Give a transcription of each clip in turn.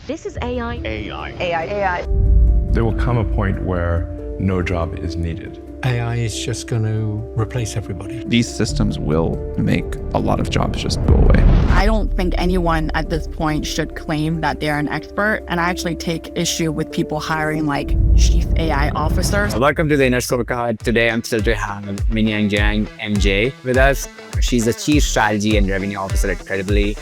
This is AI. AI. There will come a point where no job is needed. AI is just going to replace everybody. These systems will make a lot of jobs just go away. I don't think anyone at this point should claim that they're an expert. And I actually take issue with people hiring like chief AI officers. Welcome to the Inner Scorecard. Today, I'm thrilled to have Minyang Jiang, MJ, with us. She's a chief strategy and revenue officer at Credibly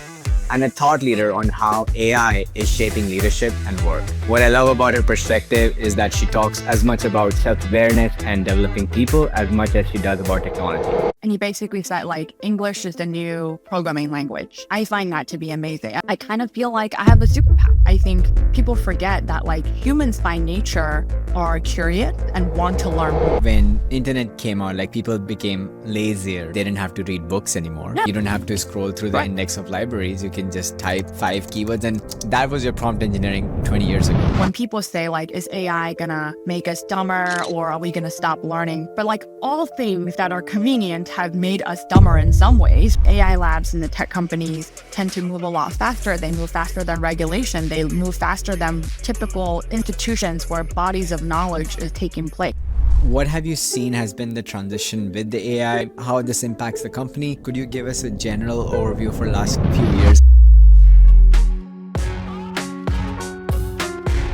and a thought leader on how AI is shaping leadership and work. What I love about her perspective is that she talks as much about self-awareness and developing people as much as she does about technology. And he basically said like, English is the new programming language. I find that to be amazing. I kind of feel like I have a superpower. I think people forget that like humans by nature are curious and want to learn more. When internet came out, like people became lazier. They didn't have to read books anymore. Yeah. You don't have to scroll through the index of libraries. You can just type 5 keywords, and that was your prompt engineering 20 years ago. When people say like, is AI gonna make us dumber or are we gonna stop learning? But like all things that are convenient have made us dumber in some ways. AI labs and the tech companies tend to move a lot faster. They move faster than regulation. They move faster than typical institutions where bodies of knowledge is taking place. What have you seen has been the transition with the AI, how this impacts the company? Could you give us a general overview for the last few years?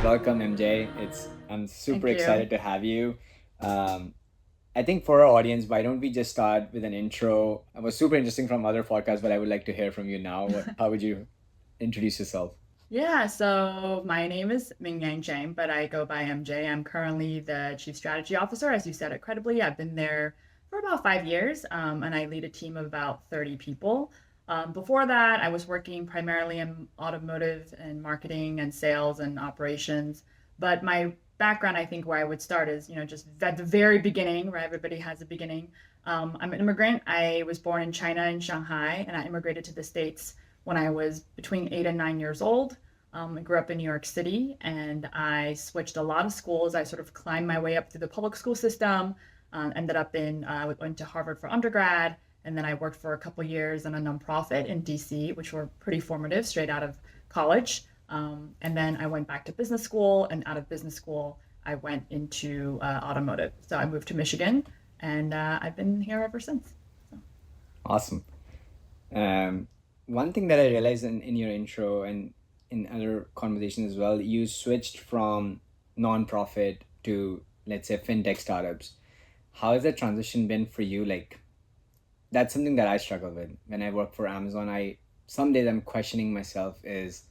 Welcome, MJ. I'm super excited to have you. I think for our audience, why don't we just start with an intro? It was super interesting from other podcasts, but I would like to hear from you now. How would you introduce yourself? Yeah, so my name is Minyang Jiang, but I go by MJ. I'm currently the Chief Strategy Officer, as you said, at Credibly. I've been there for about 5 years, and I lead a team of about 30 people. Before that, I was working primarily in automotive and marketing and sales and operations. But my background, I think where I would start is, just at the very beginning, where everybody has a beginning. I'm an immigrant. I was born in China, in Shanghai, and I immigrated to the States when I was between 8 and 9 years old. I grew up in New York City, and I switched a lot of schools. I sort of climbed my way up through the public school system, ended up went to Harvard for undergrad, and then I worked for a couple years in a nonprofit in DC, which were pretty formative straight out of college. And then I went back to business school, and out of business school, I went into automotive. So I moved to Michigan, and I've been here ever since. So. Awesome. One thing that I realized in your intro and in other conversations as well, you switched from nonprofit to, let's say, fintech startups. How has that transition been for you? Like, that's something that I struggle with. When I work for Amazon, some days I'm questioning myself is,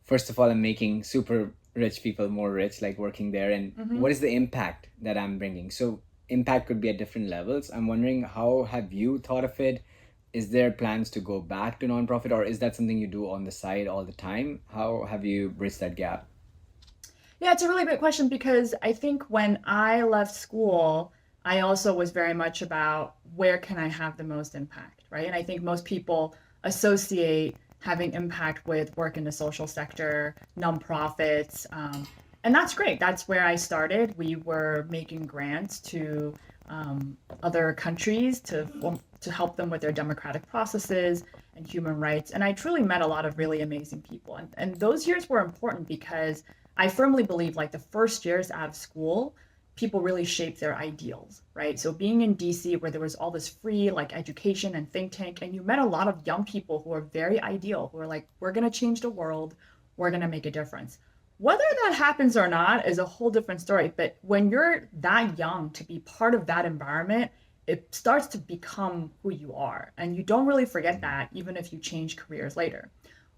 first of all, I'm making super rich people more rich, like working there. And what is the impact that I'm bringing? So impact could be at different levels. I'm wondering, how have you thought of it? Is there plans to go back to nonprofit, or is that something you do on the side all the time? How have you bridged that gap? Yeah, it's a really great question, because I think when I left school, I also was very much about where can I have the most impact, right? And I think most people associate having impact with work in the social sector, nonprofits, and that's great. That's where I started. We were making grants to other countries to help them with their democratic processes and human rights. And I truly met a lot of really amazing people. And those years were important because I firmly believe like the first years out of school, people really shape their ideals, right? So being in DC where there was all this free like education and think tank, and you met a lot of young people who are very ideal, who are like, we're gonna change the world, we're gonna make a difference. Whether that happens or not is a whole different story. But when you're that young to be part of that environment, it starts to become who you are. And you don't really forget that even if you change careers later.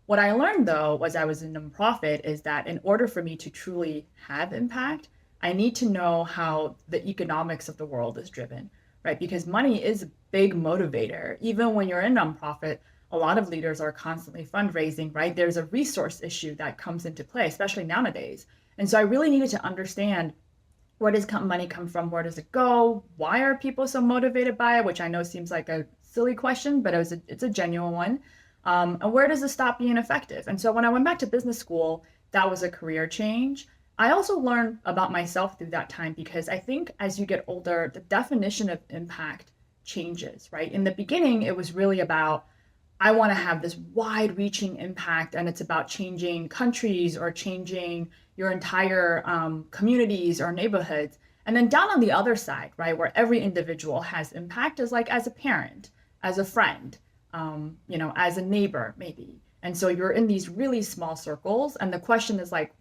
What I learned though, was I was in nonprofit, is that in order for me to truly have impact, I need to know how the economics of the world is driven, right? Because money is a big motivator. Even when you're in nonprofit, a lot of leaders are constantly fundraising, right? There's a resource issue that comes into play, especially nowadays. And so I really needed to understand, where does money come from? Where does it go? Why are people so motivated by it? Which I know seems like a silly question, but it's a genuine one. And where does it stop being effective? And so when I went back to business school, that was a career change. I also learned about myself through that time, because I think as you get older, the definition of impact changes, right? In the beginning, it was really about, I want to have this wide reaching impact, and it's about changing countries or changing your entire communities or neighborhoods. And then down on the other side, right, where every individual has impact is like as a parent, as a friend, as a neighbor, maybe. And so you're in these really small circles. And the question is like,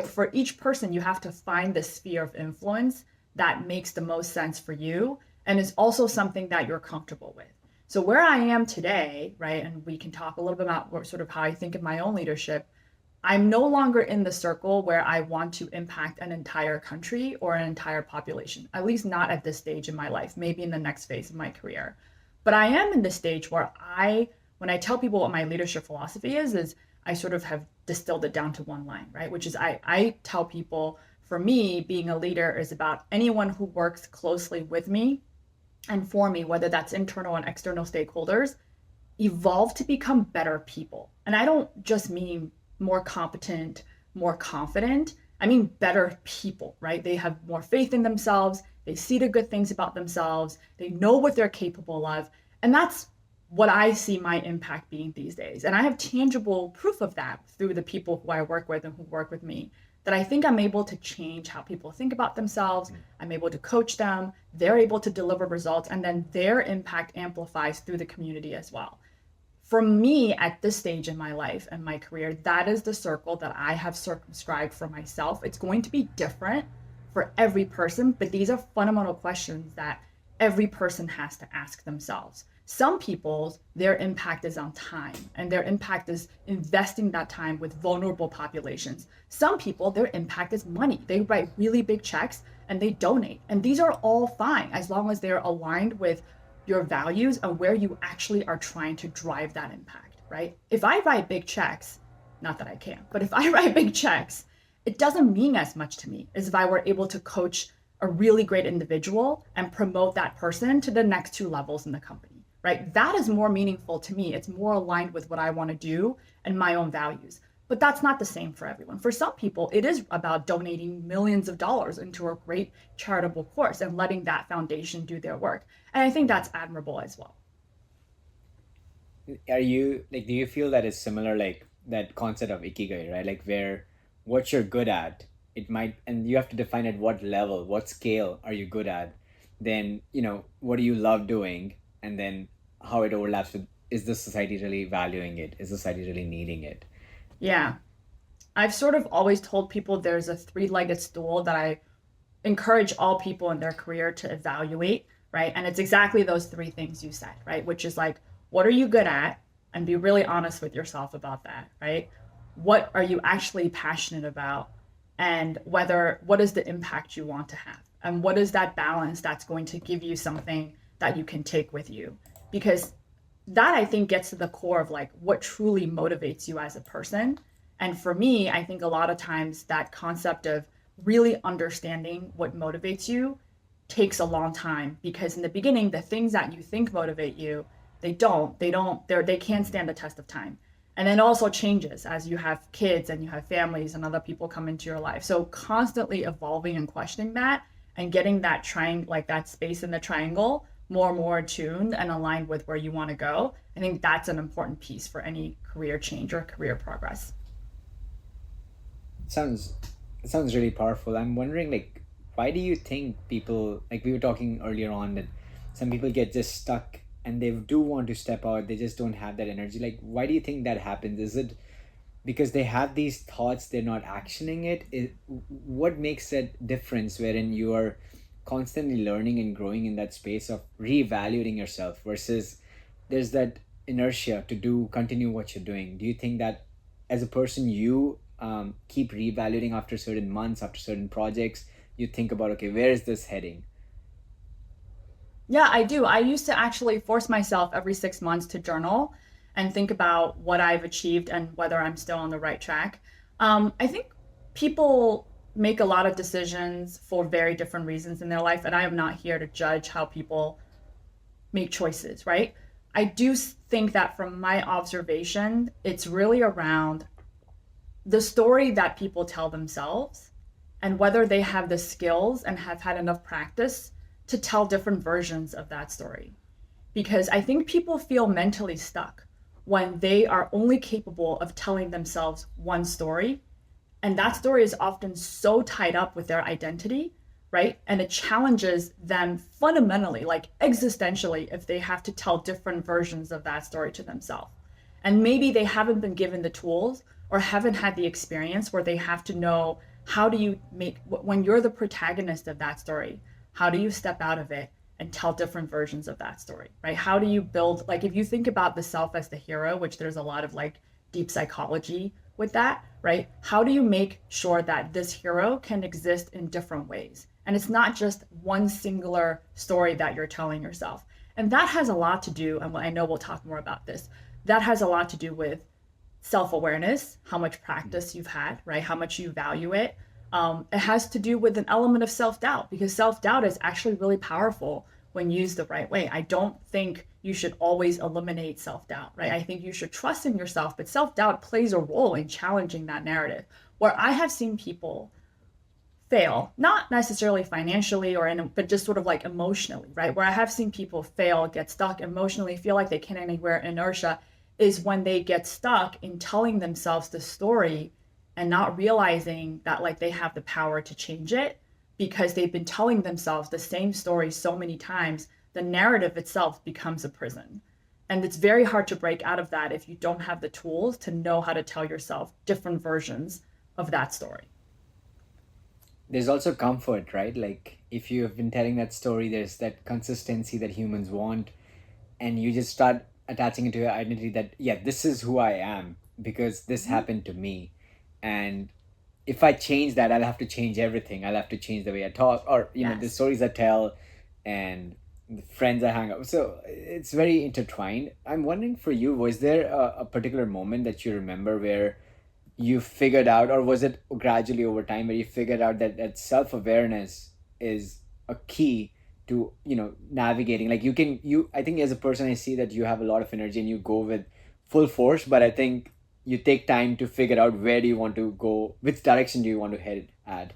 for each person, you have to find the sphere of influence that makes the most sense for you and is also something that you're comfortable with. So where I am today, right, and we can talk a little bit about sort of how I think of my own leadership, I'm no longer in the circle where I want to impact an entire country or an entire population, at least not at this stage in my life, maybe in the next phase of my career. But I am in the stage where when I tell people what my leadership philosophy is I sort of have distilled it down to one line, right? Which is I tell people, for me, being a leader is about anyone who works closely with me and for me, whether that's internal and external stakeholders, evolve to become better people. And I don't just mean more competent, more confident. I mean better people, right? They have more faith in themselves. They see the good things about themselves. They know what they're capable of. And that's what I see my impact being these days. And I have tangible proof of that through the people who I work with and who work with me, that I think I'm able to change how people think about themselves. I'm able to coach them. They're able to deliver results. And then their impact amplifies through the community as well. For me, at this stage in my life and my career, that is the circle that I have circumscribed for myself. It's going to be different for every person, but these are fundamental questions that every person has to ask themselves. Some people, their impact is on time, and their impact is investing that time with vulnerable populations. Some people, their impact is money. They write really big checks and they donate. And these are all fine as long as they're aligned with your values and where you actually are trying to drive that impact, right? If I write big checks, not that I can, but if I write big checks, it doesn't mean as much to me as if I were able to coach a really great individual and promote that person to the next 2 levels in the company. Right? That is more meaningful to me. It's more aligned with what I want to do and my own values. But that's not the same for everyone. For some people, it is about donating millions of dollars into a great charitable cause and letting that foundation do their work. And I think that's admirable as well. Do you feel that is similar, like that concept of Ikigai, right? Like where what you're good at, and you have to define at what level, what scale are you good at, then, what do you love doing? And then how it overlaps with, is the society really valuing it? Is society really needing it? Yeah. I've sort of always told people there's a 3-legged stool that I encourage all people in their career to evaluate, right? And it's exactly those 3 things you said, right? Which is like, what are you good at? And be really honest with yourself about that, right? What are you actually passionate about? And what is the impact you want to have? And what is that balance that's going to give you something that you can take with you? Because that, I think, gets to the core of like what truly motivates you as a person. And for me, I think a lot of times that concept of really understanding what motivates you takes a long time, because in the beginning, the things that you think motivate you, they can't stand the test of time. And then also changes as you have kids and you have families and other people come into your life. So constantly evolving and questioning that and getting that triangle, like that space in the triangle, more and more attuned and aligned with where you want to go. I think that's an important piece for any career change or career progress. It sounds really powerful. I'm wondering, like, why do you think people, like we were talking earlier on, that some people get just stuck and they do want to step out, they just don't have that energy? Like, why do you think that happens? Is it because they have these thoughts, they're not actioning it? What makes that difference wherein you are constantly learning and growing in that space of reevaluating yourself versus there's that inertia to continue what you're doing? Do you think that as a person you keep reevaluating after certain months, after certain projects, you think about, okay, where is this heading? Yeah, I do. I used to actually force myself every 6 months to journal and think about what I've achieved and whether I'm still on the right track. I think people make a lot of decisions for very different reasons in their life, and I am not here to judge how people make choices, right? I do think that from my observation, it's really around the story that people tell themselves and whether they have the skills and have had enough practice to tell different versions of that story. Because I think people feel mentally stuck when they are only capable of telling themselves one story. And that story is often so tied up with their identity, right? And it challenges them fundamentally, like existentially, if they have to tell different versions of that story to themselves. And maybe they haven't been given the tools or haven't had the experience where they have to know, how do you make, when you're the protagonist of that story, how do you step out of it and tell different versions of that story, right? How do you build, like, if you think about the self as the hero, which there's a lot of like deep psychology with that, right? How do you make sure that this hero can exist in different ways? And it's not just one singular story that you're telling yourself. And that has a lot to do, and I know we'll talk more about this, that has a lot to do with self-awareness, how much practice you've had, right? How much you value it. It has to do with an element of self-doubt, because self-doubt is actually really powerful when used the right way. I don't think you should always eliminate self-doubt, right? I think you should trust in yourself, but self-doubt plays a role in challenging that narrative. Where I have seen people fail, not necessarily financially but just sort of like emotionally, right? Where I have seen people fail, get stuck emotionally, feel like they can't anywhere, inertia, is when they get stuck in telling themselves the story and not realizing that like they have the power to change it, because they've been telling themselves the same story so many times. The narrative itself becomes a prison. And it's very hard to break out of that if you don't have the tools to know how to tell yourself different versions of that story. There's also comfort, right? Like if you have been telling that story, there's that consistency that humans want, and you just start attaching it to your identity that, yeah, this is who I am because this happened to me. And if I change that, I'll have to change everything. I'll have to change the way I talk, or, you know, the stories I tell and the friends I hang out with. So it's very intertwined. I'm wondering for you, was there a particular moment that you remember where you figured out, or was it gradually over time where you figured out that self-awareness is a key to, you know, navigating? Like I think as a person, I see that you have a lot of energy and you go with full force, but I think you take time to figure out where do you want to go, which direction do you want to head at?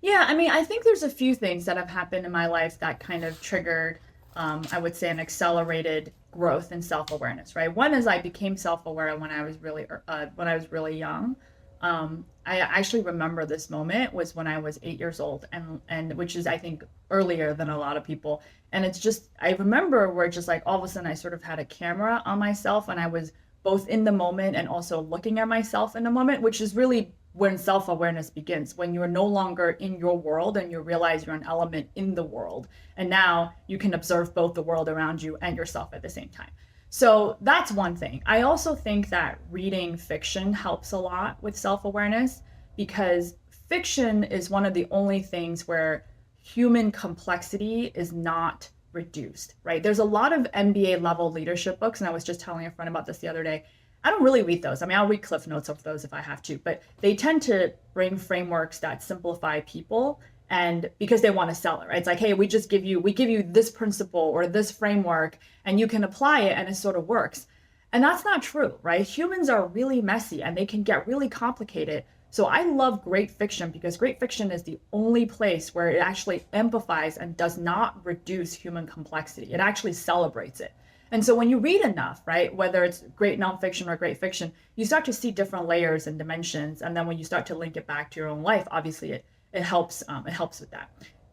Yeah, I mean, I think there's a few things that have happened in my life that kind of triggered, I would say, an accelerated growth in self-awareness, right? One is I became self-aware when I was really young. I actually remember this moment was when I was 8 years old, and which is, I think, earlier than a lot of people. And it's just, I remember where just like all of a sudden I sort of had a camera on myself, and I was both in the moment and also looking at myself in the moment, which is really when self-awareness begins, when you're no longer in your world and you realize you're an element in the world. And now you can observe both the world around you and yourself at the same time. So that's one thing. I also think that reading fiction helps a lot with self-awareness, because fiction is one of the only things where human complexity is not reduced, right? There's a lot of MBA level leadership books, and I was just telling a friend about this the other day. I don't really read those. I mean, I'll read cliff notes of those if I have to, but they tend to bring frameworks that simplify people, and because they want to sell it, right? It's like, hey, we give you this principle or this framework and you can apply it and it sort of works. And that's not true, right? Humans are really messy and they can get really complicated. So I love great fiction because great fiction is the only place where it actually empathize and does not reduce human complexity. It actually celebrates it. And so when you read enough, right, whether it's great nonfiction or great fiction, you start to see different layers and dimensions. And then when you start to link it back to your own life, obviously it helps with that.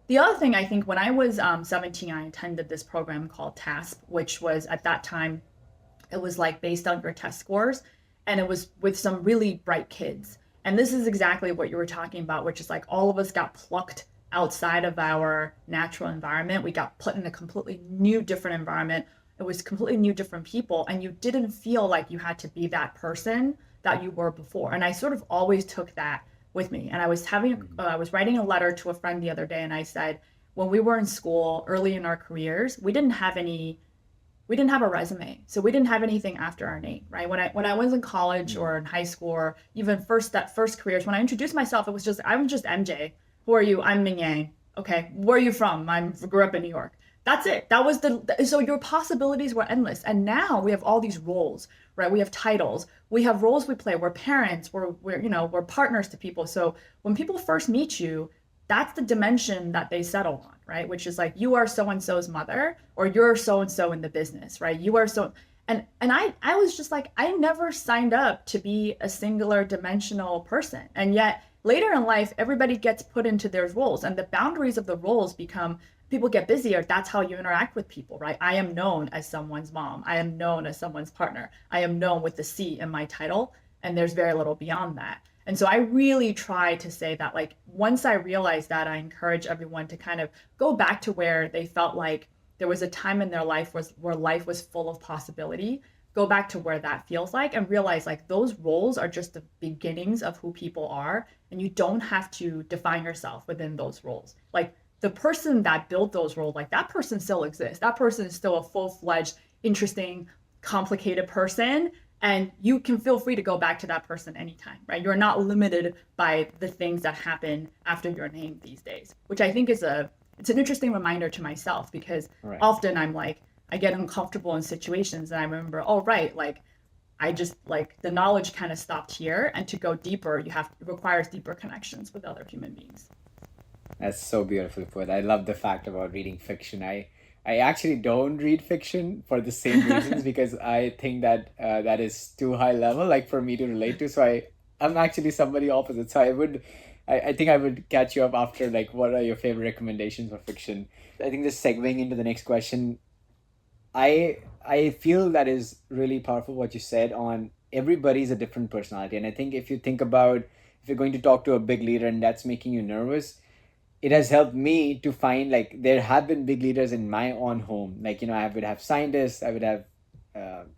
The other thing, I think, when I was 17, I attended this program called TASP, which was at that time, it was like based on your test scores, and it was with some really bright kids. And this is exactly what you were talking about, which is like all of us got plucked outside of our natural environment. We got put in a completely new, different environment. It was completely new, different people, and you didn't feel like you had to be that person that you were before. And I sort of always took that with me. And I was writing a letter to a friend the other day, and I said, when we were in school, early in our careers, we didn't have a resume. So we didn't have anything after our name, right? When I was in college or in high school, or even first careers, when I introduced myself, it was just, I'm just MJ. Who are you? I'm Minyang. Okay. Where are you from? I grew up in New York. That's it. So your possibilities were endless. And now we have all these roles, right? We have titles, we have roles we play. We're parents, we're partners to people. So when people first meet you, that's the dimension that they settle on, right? Which is like, you are so-and-so's mother, or you're so-and-so in the business, right? You are so, And I was just like, I never signed up to be a singular dimensional person. And yet later in life, everybody gets put into their roles, and the boundaries of the roles become, people get busier. That's how you interact with people, right? I am known as someone's mom. I am known as someone's partner. I am known with the C in my title, and there's very little beyond that. And so I really try to say that, like, once I realized that, I encourage everyone to kind of go back to where they felt like there was a time in their life where life was full of possibility. Go back to where that feels like and realize, like, those roles are just the beginnings of who people are, and you don't have to define yourself within those roles. Like, the person that built those roles, like, that person still exists. That person is still a full-fledged, interesting, complicated person, and you can feel free to go back to that person anytime, right? You're not limited by the things that happen after your name these days, which I think is it's an interesting reminder to myself, because often I'm like, I get uncomfortable in situations and I remember, oh, right, like, I just, like, the knowledge kind of stopped here, and to go deeper, it requires deeper connections with other human beings. That's so beautifully put. I love the fact about reading fiction. I actually don't read fiction for the same reasons, because I think that that is too high level, like, for me to relate to. So I'm actually somebody opposite. So I think I would catch you up after, like, what are your favorite recommendations for fiction? I think just segueing into the next question, I feel that is really powerful what you said on everybody's a different personality. And I think if you think about, if you're going to talk to a big leader and that's making you nervous, it has helped me to find, like, there have been big leaders in my own home. Like, I would have scientists, I would have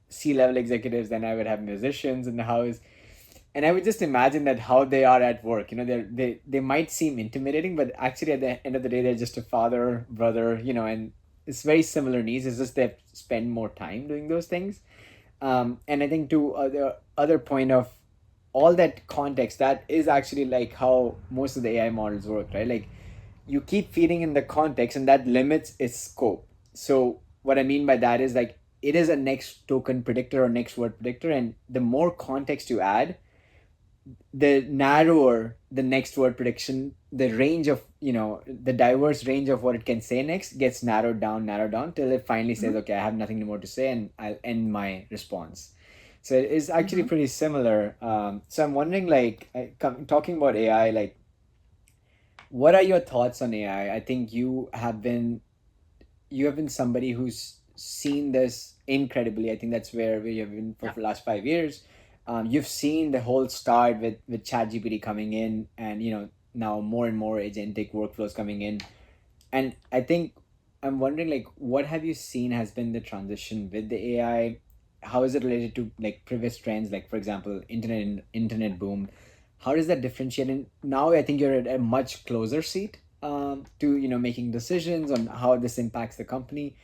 C-level executives, then I would have musicians in the house. And I would just imagine that how they are at work. They might seem intimidating, but actually at the end of the day, they're just a father, brother, and it's very similar needs. It's just they spend more time doing those things. And I think to the other point of all that context, that is actually like how most of the AI models work, right? Like, you keep feeding in the context and that limits its scope. So what I mean by that is, like, it is a next token predictor or next word predictor. And the more context you add, the narrower the next word prediction, the range of, the diverse range of what it can say next gets narrowed down till it finally says, okay, I have nothing more to say, and I'll end my response. So it is actually pretty similar. So I'm wondering, like, talking about AI, like, what are your thoughts on AI? I think you have been somebody who's seen this incredibly. I think that's where we have been for the last 5 years. You've seen the whole start with ChatGPT coming in, and now more and more agentic workflows coming in. And I think I'm wondering, like, what have you seen has been the transition with the AI? How is it related to, like, previous trends, like, for example, internet boom? How does that differentiate? And now I think you're at a much closer seat to making decisions on how this impacts the company.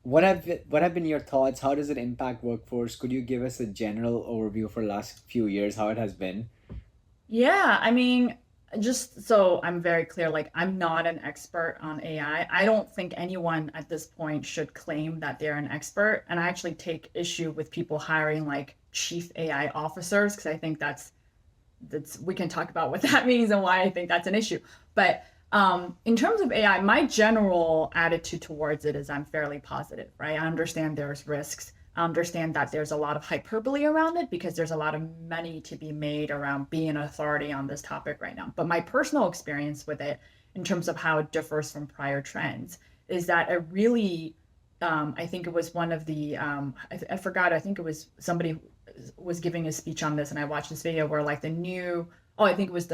What have been your thoughts? How does it impact workforce? Could you give us a general overview for the last few years, how it has been? Yeah, I mean, just so I'm very clear, like, I'm not an expert on AI. I don't think anyone at this point should claim that they're an expert. And I actually take issue with people hiring, like, chief AI officers, because I think that's we can talk about what that means and why I think that's an issue. But in terms of AI, my general attitude towards it is I'm fairly positive, right? I understand there's risks. I understand that there's a lot of hyperbole around it, because there's a lot of money to be made around being an authority on this topic right now. But my personal experience with it, in terms of how it differs from prior trends, is that it really, I think it was one of the, I forgot, I think it was somebody was giving a speech on this, and I watched this video where, like, I think it was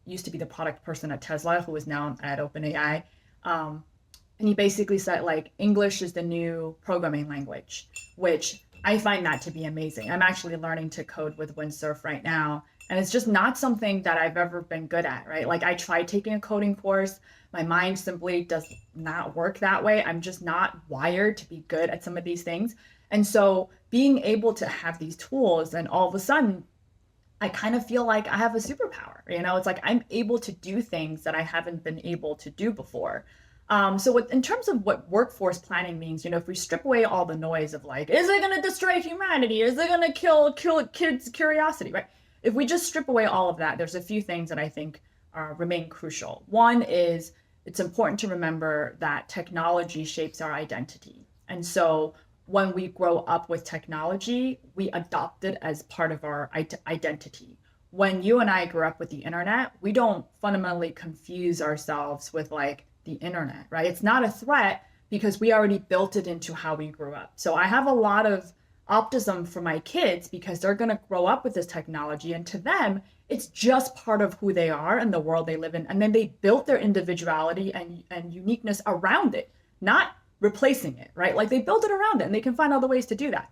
used to be the product person at Tesla, who is now at OpenAI. And he basically said, like, English is the new programming language, which I find that to be amazing. I'm actually learning to code with Windsurf right now. And it's just not something that I've ever been good at, right? Like, I tried taking a coding course. My mind simply does not work that way. I'm just not wired to be good at some of these things. And so being able to have these tools, and all of a sudden, I kind of feel like I have a superpower. It's like I'm able to do things that I haven't been able to do before. So in terms of what workforce planning means, if we strip away all the noise of, like, is it going to destroy humanity? Is it going to kill kids' curiosity, right? If we just strip away all of that, there's a few things that I think remain crucial. One is, it's important to remember that technology shapes our identity. And so when we grow up with technology, we adopt it as part of our identity. When you and I grew up with the internet, we don't fundamentally confuse ourselves with like the internet, right? It's not a threat because we already built it into how we grew up. So I have a lot of optimism for my kids because they're going to grow up with this technology, and to them it's just part of who they are and the world they live in, and then they built their individuality and uniqueness around it, not replacing it, right? Like they built it around it and they can find other ways to do that.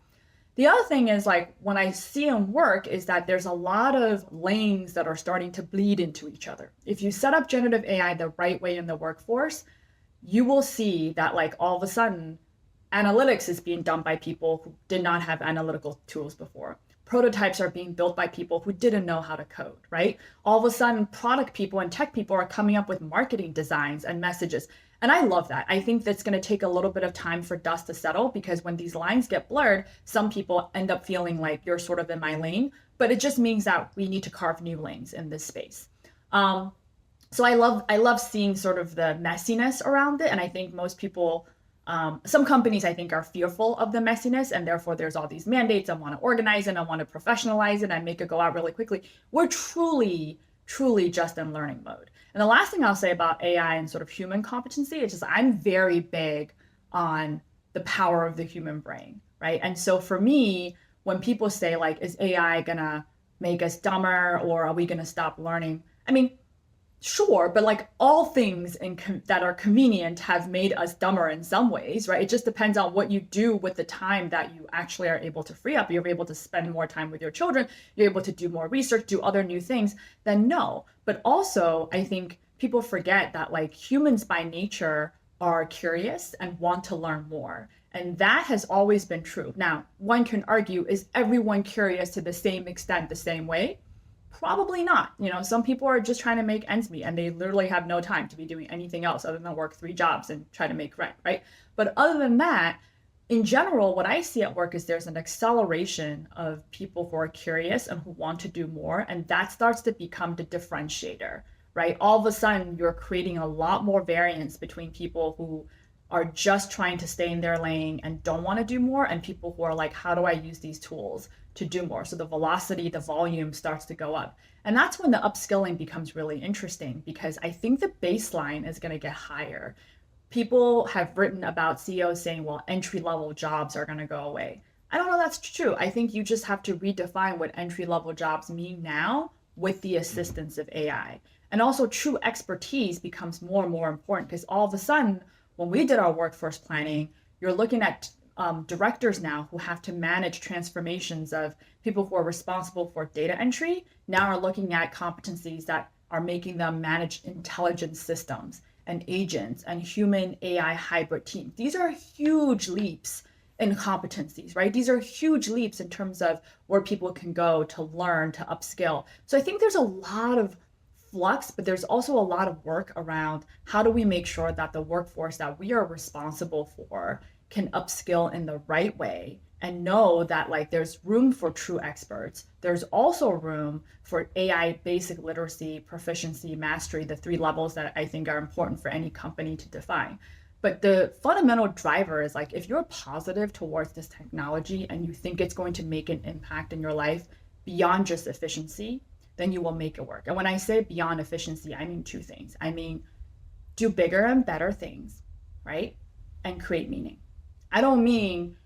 The other thing is like when I see them work is that there's a lot of lanes that are starting to bleed into each other. If you set up generative AI the right way in the workforce, you will see that like all of a sudden analytics is being done by people who did not have analytical tools before. Prototypes are being built by people who didn't know how to code, right? All of a sudden, product people and tech people are coming up with marketing designs and messages. And I love that. I think that's going to take a little bit of time for dust to settle, because when these lines get blurred, some people end up feeling like you're sort of in my lane, but it just means that we need to carve new lanes in this space. So I love seeing sort of the messiness around it. And I think most people, some companies I think are fearful of the messiness, and therefore there's all these mandates. I want to organize it, I want to professionalize it, I make it go out really quickly. We're truly just in learning mode. And the last thing I'll say about AI and sort of human competency is just I'm very big on the power of the human brain, right? And so for me, when people say like, is AI gonna make us dumber or are we gonna stop learning? I mean, sure, but like all things that are convenient have made us dumber in some ways, right? It just depends on what you do with the time that you actually are able to free up. You're able to spend more time with your children, you're able to do more research, do other new things, then no. But also, I think people forget that like humans by nature are curious and want to learn more. And that has always been true. Now, one can argue, is everyone curious to the same extent, the same way? Probably not. You know, some people are just trying to make ends meet and they literally have no time to be doing anything else other than work 3 jobs and try to make rent, right? But other than that, in general, what I see at work is there's an acceleration of people who are curious and who want to do more. And that starts to become the differentiator, right? All of a sudden, you're creating a lot more variance between people who are just trying to stay in their lane and don't want to do more, and people who are like, how do I use these tools to do more? So the velocity, the volume starts to go up. And that's when the upskilling becomes really interesting, because I think the baseline is going to get higher. People have written about CEOs saying, well, entry-level jobs are going to go away. I don't know that's true. I think you just have to redefine what entry-level jobs mean now with the assistance of AI. And also true expertise becomes more and more important, because all of a sudden, when we did our workforce planning, you're looking at directors now who have to manage transformations of people who are responsible for data entry, now are looking at competencies that are making them manage intelligence systems and agents and human AI hybrid teams. These are huge leaps in competencies, right? These are huge leaps in terms of where people can go to learn, to upskill. So I think there's a lot of flux, but there's also a lot of work around how do we make sure that the workforce that we are responsible for can upskill in the right way and know that like there's room for true experts. There's also room for AI basic literacy, proficiency, mastery, the 3 levels that I think are important for any company to define. But the fundamental driver is like, if you're positive towards this technology and you think it's going to make an impact in your life beyond just efficiency, then you will make it work. And when I say beyond efficiency, I mean 2 things. I mean, do bigger and better things, right? And create meaning. I don't mean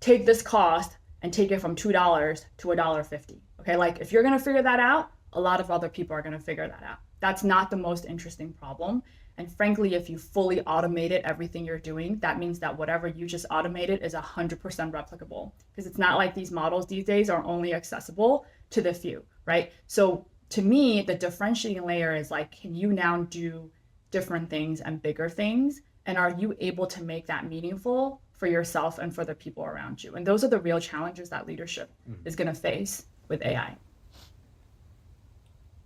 take this cost and take it from $2 to $1.50. Okay, like if you're gonna figure that out, a lot of other people are gonna figure that out. That's not the most interesting problem. And frankly, if you fully automated everything you're doing, that means that whatever you just automated is 100% replicable. Because it's not like these models these days are only accessible to the few, right? So to me, the differentiating layer is like, can you now do different things and bigger things? And are you able to make that meaningful for yourself and for the people around you? And those are the real challenges that leadership is going to face with AI.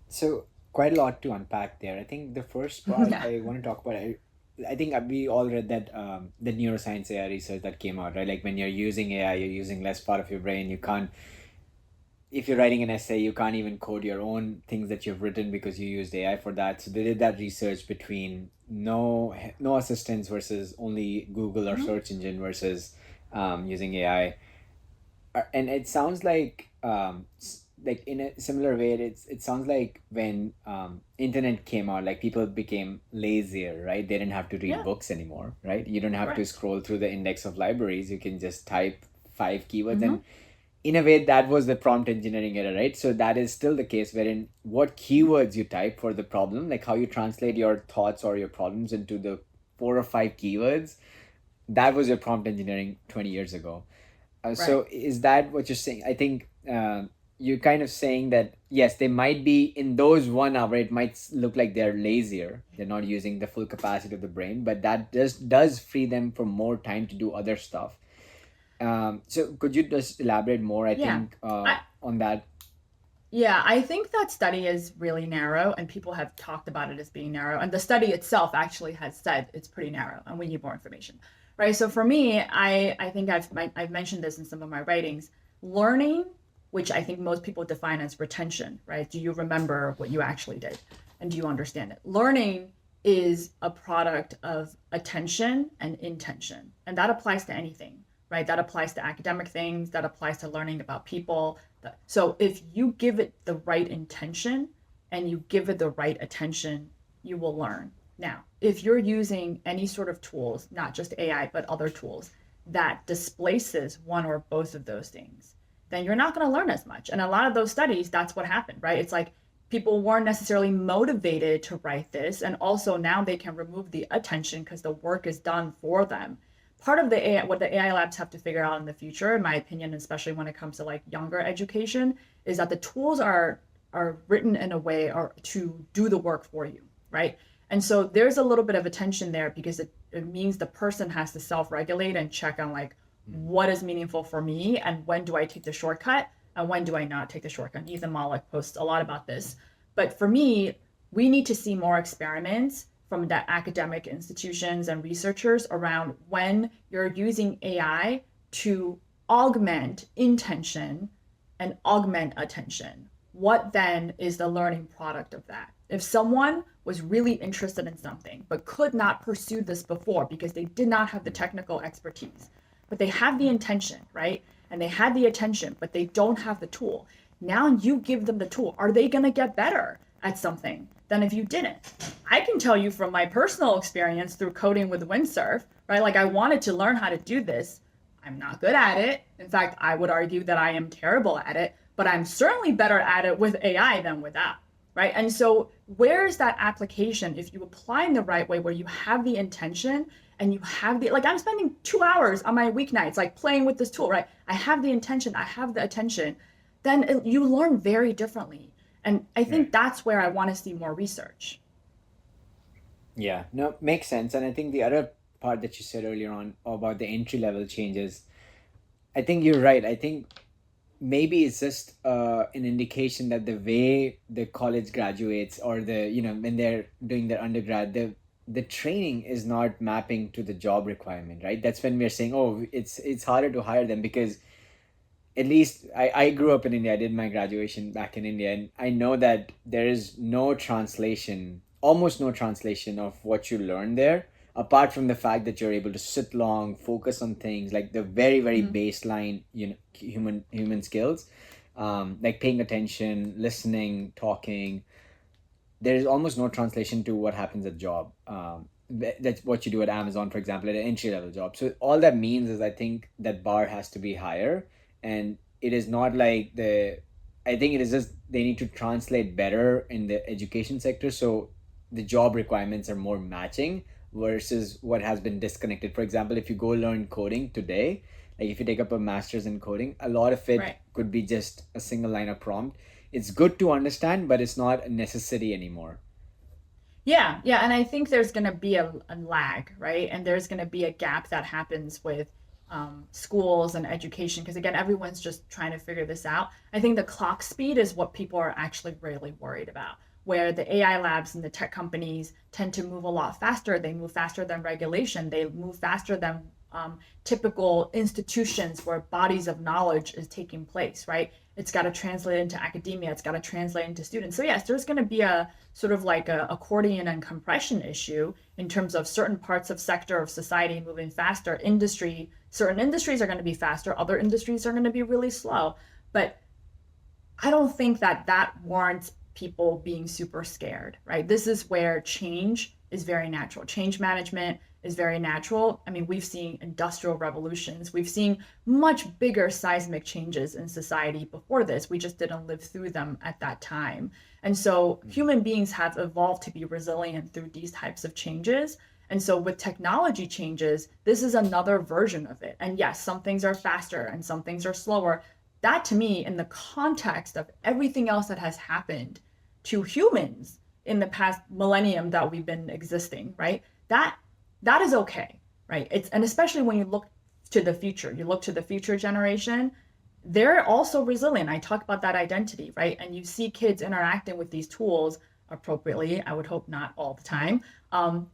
So quite a lot to unpack there. I think the first part I want to talk about, I think we all read that the neuroscience AI research that came out, right? Like when you're using AI, you're using less part of your brain. You can't, if you're writing an essay, you can't even code your own things that you've written because you used AI for that. So they did that research between no assistance versus only Google or search engine versus using AI. And it sounds like in a similar way, it sounds like when internet came out, like people became lazier, right? They didn't have to read Yeah. books anymore, right? You don't have to Correct. scroll through the index of libraries. You can just type 5 keywords, Mm-hmm. and in a way that was the prompt engineering era, right? So that is still the case, wherein what keywords you type for the problem, like how you translate your thoughts or your problems into the 4 or 5 keywords, that was your prompt engineering 20 years ago. So is that what you're saying? I think you're kind of saying that yes, they might be in those 1 hour. It might look like they're lazier. They're not using the full capacity of the brain, but that does free them for more time to do other stuff. So could you just elaborate more? I Yeah. think I, on that. Yeah, I think that study is really narrow, and people have talked about it as being narrow. And the study itself actually has said it's pretty narrow, and we need more information, right? So for me, I think I've mentioned this in some of my writings. Learning, which I think most people define as retention, right? Do you remember what you actually did, and do you understand it? Learning is a product of attention and intention, and that applies to anything, right? That applies to academic things, that applies to learning about people. So if you give it the right intention and you give it the right attention, you will learn. Now, if you're using any sort of tools, not just AI, but other tools that displaces one or both of those things, then you're not going to learn as much. And a lot of those studies, that's what happened, right? It's like people weren't necessarily motivated to write this. And also now they can remove the attention because the work is done for them. Part of the AI, what the AI labs have to figure out in the future, in my opinion, especially when it comes to like younger education, is that the tools are written in a way or to do the work for you, right? And so there's a little bit of attention there because it means the person has to self-regulate and check on like what is meaningful for me and when do I take the shortcut and when do I not take the shortcut. Ethan Malik posts a lot about this. But for me, we need to see more experiments from the academic institutions and researchers around when you're using AI to augment intention and augment attention. What then is the learning product of that? If someone was really interested in something but could not pursue this before because they did not have the technical expertise, but they have the intention, right? And they had the attention, but they don't have the tool. Now you give them the tool. Are they going to get better at something than if you didn't? I can tell you from my personal experience through coding with Windsurf, right? Like I wanted to learn how to do this. I'm not good at it. In fact, I would argue that I am terrible at it, but I'm certainly better at it with AI than without, right? And so where's that application if you apply in the right way where you have the intention and you have the, like I'm spending 2 hours on my weeknights, like playing with this tool, right? I have the intention, I have the attention, then you learn very differently. And I think that's where I want to see more research. Yeah, no, makes sense. And I think the other part that you said earlier on about the entry level changes, I think you're right. I think maybe it's just an indication that the way the college graduates or when they're doing their undergrad, the training is not mapping to the job requirement, right? That's when we're saying, oh, it's harder to hire them because at least I grew up in India. I did my graduation back in India, and I know that there is no translation, almost no translation of what you learn there, apart from the fact that you're able to sit long, focus on things like the very, very baseline, human skills, like paying attention, listening, talking. There is almost no translation to what happens at job. That's what you do at Amazon, for example, at an entry level job. So all that means is I think that bar has to be higher. And it is not like I think it is just they need to translate better in the education sector so the job requirements are more matching versus what has been disconnected. For example, if you go learn coding today, like if you take up a master's in coding, a lot of it could be just a single line of prompt. It's good to understand, but it's not a necessity anymore. Yeah. And I think there's going to be a lag, right? And there's going to be a gap that happens with schools and education, because again, everyone's just trying to figure this out. I think the clock speed is what people are actually really worried about, where the AI labs and the tech companies tend to move a lot faster. They move faster than regulation. They move faster than typical institutions where bodies of knowledge is taking place, right? It's got to translate into academia. It's got to translate into students. So yes, there's going to be a sort of like a accordion and compression issue in terms of certain parts of sector of society moving faster. Certain industries are going to be faster. Other industries are going to be really slow. But I don't think that warrants people being super scared, right? This is where change is very natural. Change management is very natural. I mean, we've seen industrial revolutions. We've seen much bigger seismic changes in society before this. We just didn't live through them at that time. And so human beings have evolved to be resilient through these types of changes. And so with technology changes, this is another version of it. And yes, some things are faster and some things are slower. That to me, in the context of everything else that has happened to humans in the past millennium that we've been existing, right? That is okay, right? And especially when you look to the future, you look to the future generation, they're also resilient. I talk about that identity, right? And you see kids interacting with these tools appropriately. I would hope not all the time. And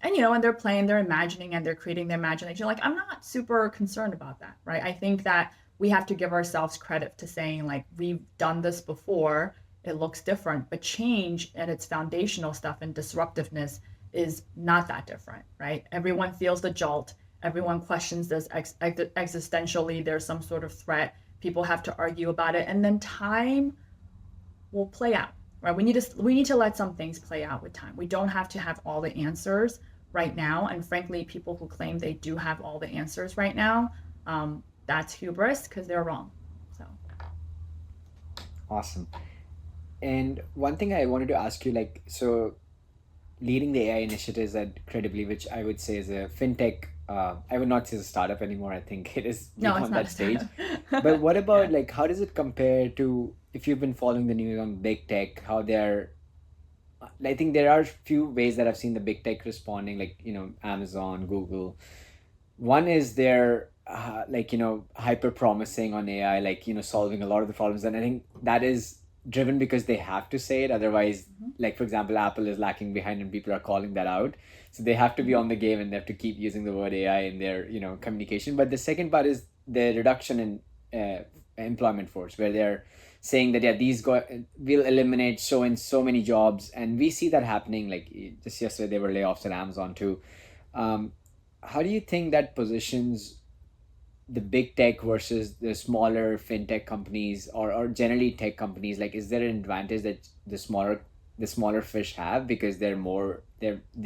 they're playing, they're imagining, and they're creating their imagination. Like, I'm not super concerned about that, right? I think that we have to give ourselves credit to saying, like, we've done this before, it looks different, but change and its foundational stuff and disruptiveness is not that different, right? Everyone feels the jolt. Everyone questions this existentially. There's some sort of threat. People have to argue about it, and then time will play out, right? We need to let some things play out with time. We don't have to have all the answers right now. And frankly, people who claim they do have all the answers right now, that's hubris, because they're wrong. So Awesome. And one thing I wanted to ask you, like, so leading the AI initiatives at Credibly, which I would say is a fintech, I would not say it's a startup anymore. I think it is beyond that stage. But what about like, how does it compare to, if you've been following the news on big tech, how they're, I think there are a few ways that I've seen the big tech responding, like, Amazon, Google. One is they're hyper promising on AI, like, solving a lot of the problems. And I think that is driven because they have to say it. Otherwise, like, for example, Apple is lacking behind and people are calling that out. So they have to be on the game and they have to keep using the word AI in their, communication. But the second part is the reduction in employment force, where they're saying that, will eliminate so many jobs. And we see that happening. Like, just yesterday, there were layoffs at Amazon too. How do you think that positions the big tech versus the smaller fintech companies or generally tech companies? Like, is there an advantage that the smaller fish have because they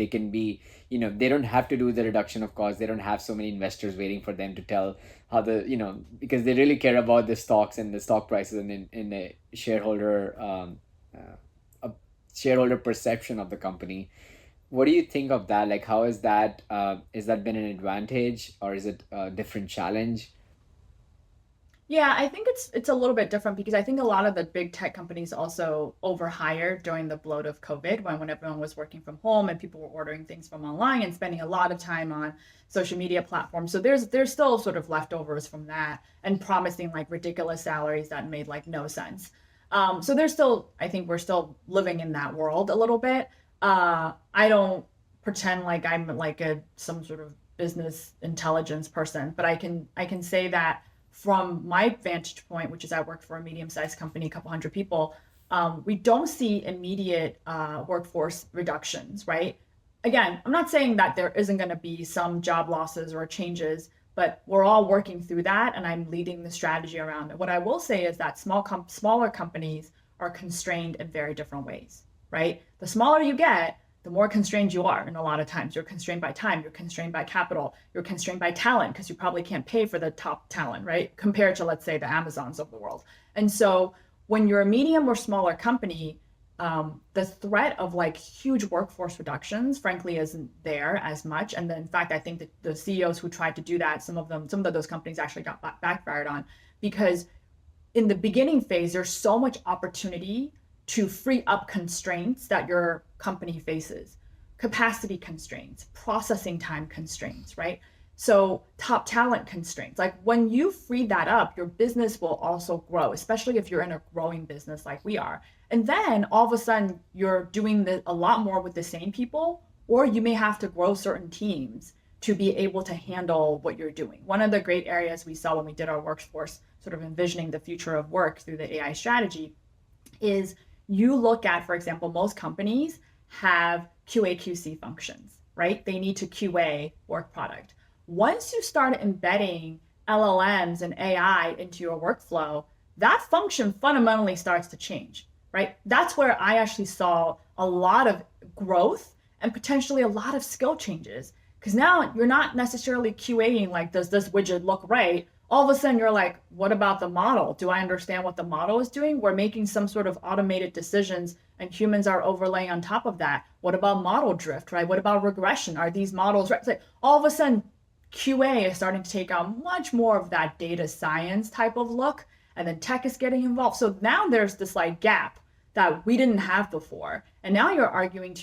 can be, they don't have to do the reduction of costs. They don't have so many investors waiting for them to tell how because they really care about the stocks and the stock prices and in a shareholder perception of the company. What do you think of that? Like, how is that been an advantage, or is it a different challenge? Yeah, I think it's a little bit different because I think a lot of the big tech companies also overhired during the bloat of COVID when everyone was working from home and people were ordering things from online and spending a lot of time on social media platforms. So there's still sort of leftovers from that and promising like ridiculous salaries that made like no sense. So I think we're still living in that world a little bit. I don't pretend like I'm like some sort of business intelligence person, but I can say that from my vantage point, which is I work for a medium-sized company, a couple hundred people, we don't see immediate workforce reductions, right? Again, I'm not saying that there isn't going to be some job losses or changes, but we're all working through that, and I'm leading the strategy around it. What I will say is that smaller companies are constrained in very different ways, right? The smaller you get, the more constrained you are. And a lot of times you're constrained by time, you're constrained by capital, you're constrained by talent because you probably can't pay for the top talent, right? Compared to, let's say, the Amazons of the world. And so when you're a medium or smaller company, the threat of like huge workforce reductions, frankly, isn't there as much. And then, in fact, I think that the CEOs who tried to do that, some of those companies actually got backfired on, because in the beginning phase, there's so much opportunity to free up constraints that your company faces, capacity constraints, processing time constraints, right? So top talent constraints. Like when you free that up, your business will also grow, especially if you're in a growing business like we are. And then all of a sudden you're doing a lot more with the same people, or you may have to grow certain teams to be able to handle what you're doing. One of the great areas we saw when we did our workforce sort of envisioning the future of work through the AI strategy is you look at, for example, most companies have QA/QC functions, right? They need to QA work product. Once you start embedding LLMs and AI into your workflow, that function fundamentally starts to change, right? That's where I actually saw a lot of growth and potentially a lot of skill changes. Because now you're not necessarily QAing like, does this widget look right? All of a sudden you're like, what about the model? Do I understand what the model is doing? We're making some sort of automated decisions and humans are overlaying on top of that. What about model drift, right? What about regression? Are these models right? It's like all of a sudden QA is starting to take on much more of that data science type of look, and then tech is getting involved. So now there's this like gap that we didn't have before. And now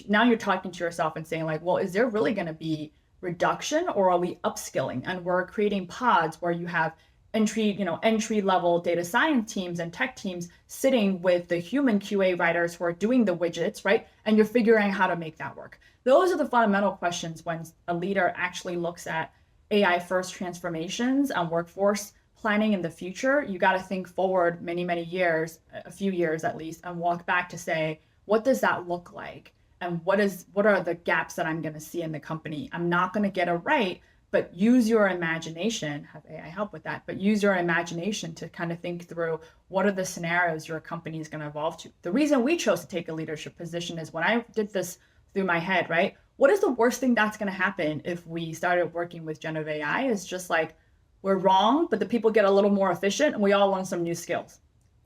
now you're talking to yourself and saying like, well, is there really going to be reduction or are we upskilling? And we're creating pods where you have entry level data science teams and tech teams sitting with the human QA writers who are doing the widgets, right? And you're figuring out how to make that work. Those are the fundamental questions when a leader actually looks at AI first transformations and workforce planning in the future. You got to think forward many, many years, a few years at least, and walk back to say, what does that look like? And what are the gaps that I'm going to see in the company? I'm not going to get it right, but use your imagination, have AI help with that, but use your imagination to kind of think through what are the scenarios your company is going to evolve to. The reason we chose to take a leadership position is when I did this through my head, right? What is the worst thing that's going to happen if we started working with generative AI? Is just like, we're wrong, but the people get a little more efficient and we all learn some new skills.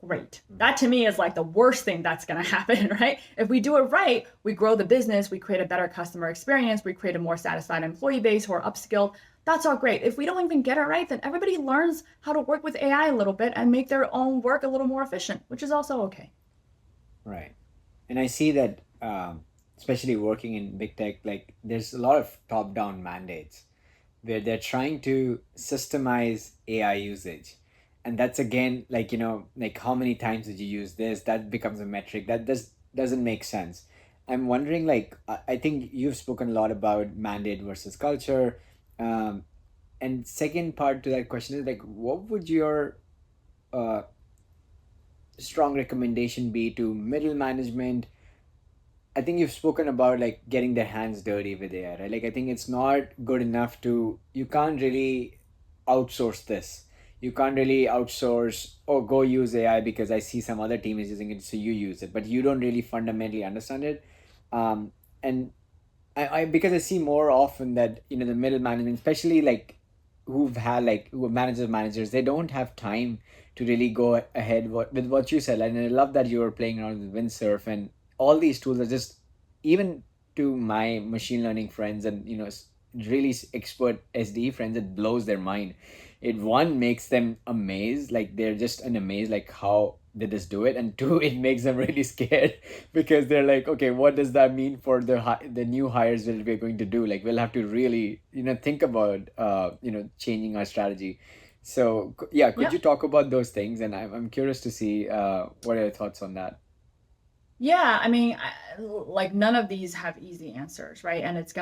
Great. That to me is like the worst thing that's going to happen, right? If we do it right, we grow the business, we create a better customer experience, we create a more satisfied employee base who are upskilled. That's all great. If we don't even get it right, then everybody learns how to work with AI a little bit and make their own work a little more efficient, which is also okay. Right. And I see that, especially working in big tech, like there's a lot of top-down mandates where they're trying to systemize AI usage. And that's again, like, like how many times did you use this? That becomes a metric. That doesn't make sense. I'm wondering, like, I think you've spoken a lot about mandate versus culture. And second part to that question is like, what would your strong recommendation be to middle management? I think you've spoken about like getting their hands dirty with AI, right? Like I think it's not good enough you can't really outsource this. You can't really outsource or go use AI because I see some other team is using it, so you use it, but you don't really fundamentally understand it. And I because I see more often that, the middle management, especially like who are managers, they don't have time to really go ahead with what you said. And I love that you were playing around with Windsurf and all these tools are just, even to my machine learning friends and really expert SDE friends, it blows their mind. It one makes them amazed, like they're just an amazed, like how did this do it, and two, it makes them really scared because they're like, okay, what does that mean for the new hires that we're going to do? Like we'll have to really think about changing our strategy. So yeah, could you talk about those things? And I'm curious to see what are your thoughts on that. Yeah, I mean, like none of these have easy answers, right? And it's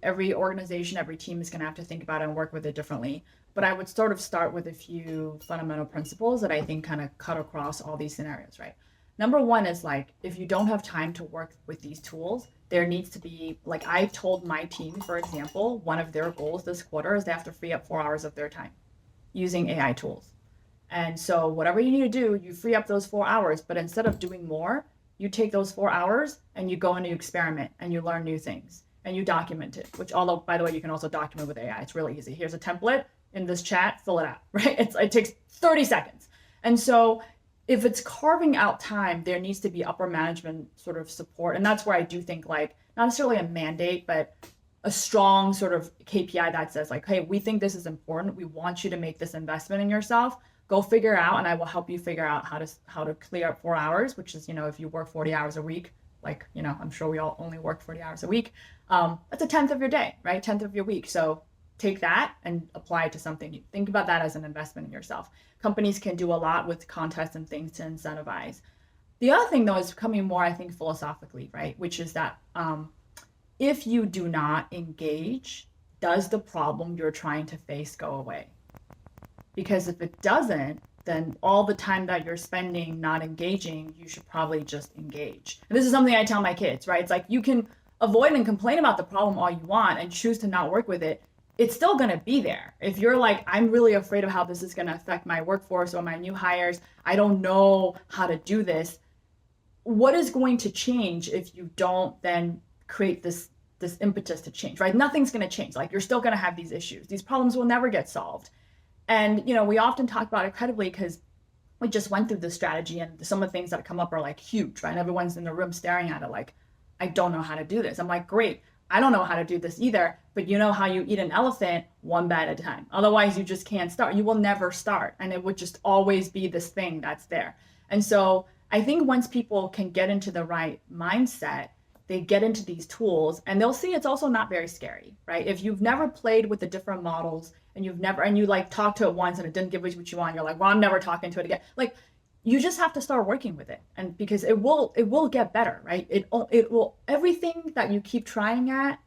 every organization, every team is gonna have to think about it and work with it differently. But I would sort of start with a few fundamental principles that I think kind of cut across all these scenarios, right? Number one is like, if you don't have time to work with these tools, there needs to be, like I told my team, for example, one of their goals this quarter is they have to free up 4 hours of their time using AI tools. And so whatever you need to do, you free up those 4 hours, but instead of doing more, you take those 4 hours and you go and you experiment and you learn new things and you document it, which although, by the way, you can also document with AI. It's really easy. Here's a template in this chat, fill it out, right? It takes 30 seconds. And so if it's carving out time, there needs to be upper management sort of support. And that's where I do think like, not necessarily a mandate, but a strong sort of KPI that says like, hey, we think this is important. We want you to make this investment in yourself. Go figure out, and I will help you figure out how to clear up 4 hours, which is, if you work 40 hours a week, like, I'm sure we all only work 40 hours a week. That's a 10th of your day, right? 10th of your week. So take that and apply it to something new. Think about that as an investment in yourself. Companies can do a lot with contests and things to incentivize. The other thing though is coming more, I think, philosophically, right? Which is that if you do not engage does the problem you're trying to face go away? Because if it doesn't, then all the time that you're spending not engaging, you should probably just engage. And this is something I tell my kids, right? It's like you can avoid and complain about the problem all you want and choose to not work with it. It's still going to be there. If you're like, I'm really afraid of how this is going to affect my workforce or my new hires, I don't know how to do this. What is going to change if you don't then create this impetus to change, right? Nothing's going to change. Like you're still going to have these issues. These problems will never get solved. And, we often talk about it Credibly because we just went through this strategy and some of the things that come up are like huge, right? And everyone's in the room staring at it like, I don't know how to do this. I'm like, great. I don't know how to do this either, but you know how you eat an elephant one bite at a time. Otherwise, you just can't start. You will never start. And it would just always be this thing that's there. And so I think once people can get into the right mindset, they get into these tools and they'll see it's also not very scary, right? If you've never played with the different models and you like talked to it once and it didn't give you what you want, you're like, well, I'm never talking to it again. Like, you just have to start working with it, and because it will get better, right? It will, everything that you keep trying at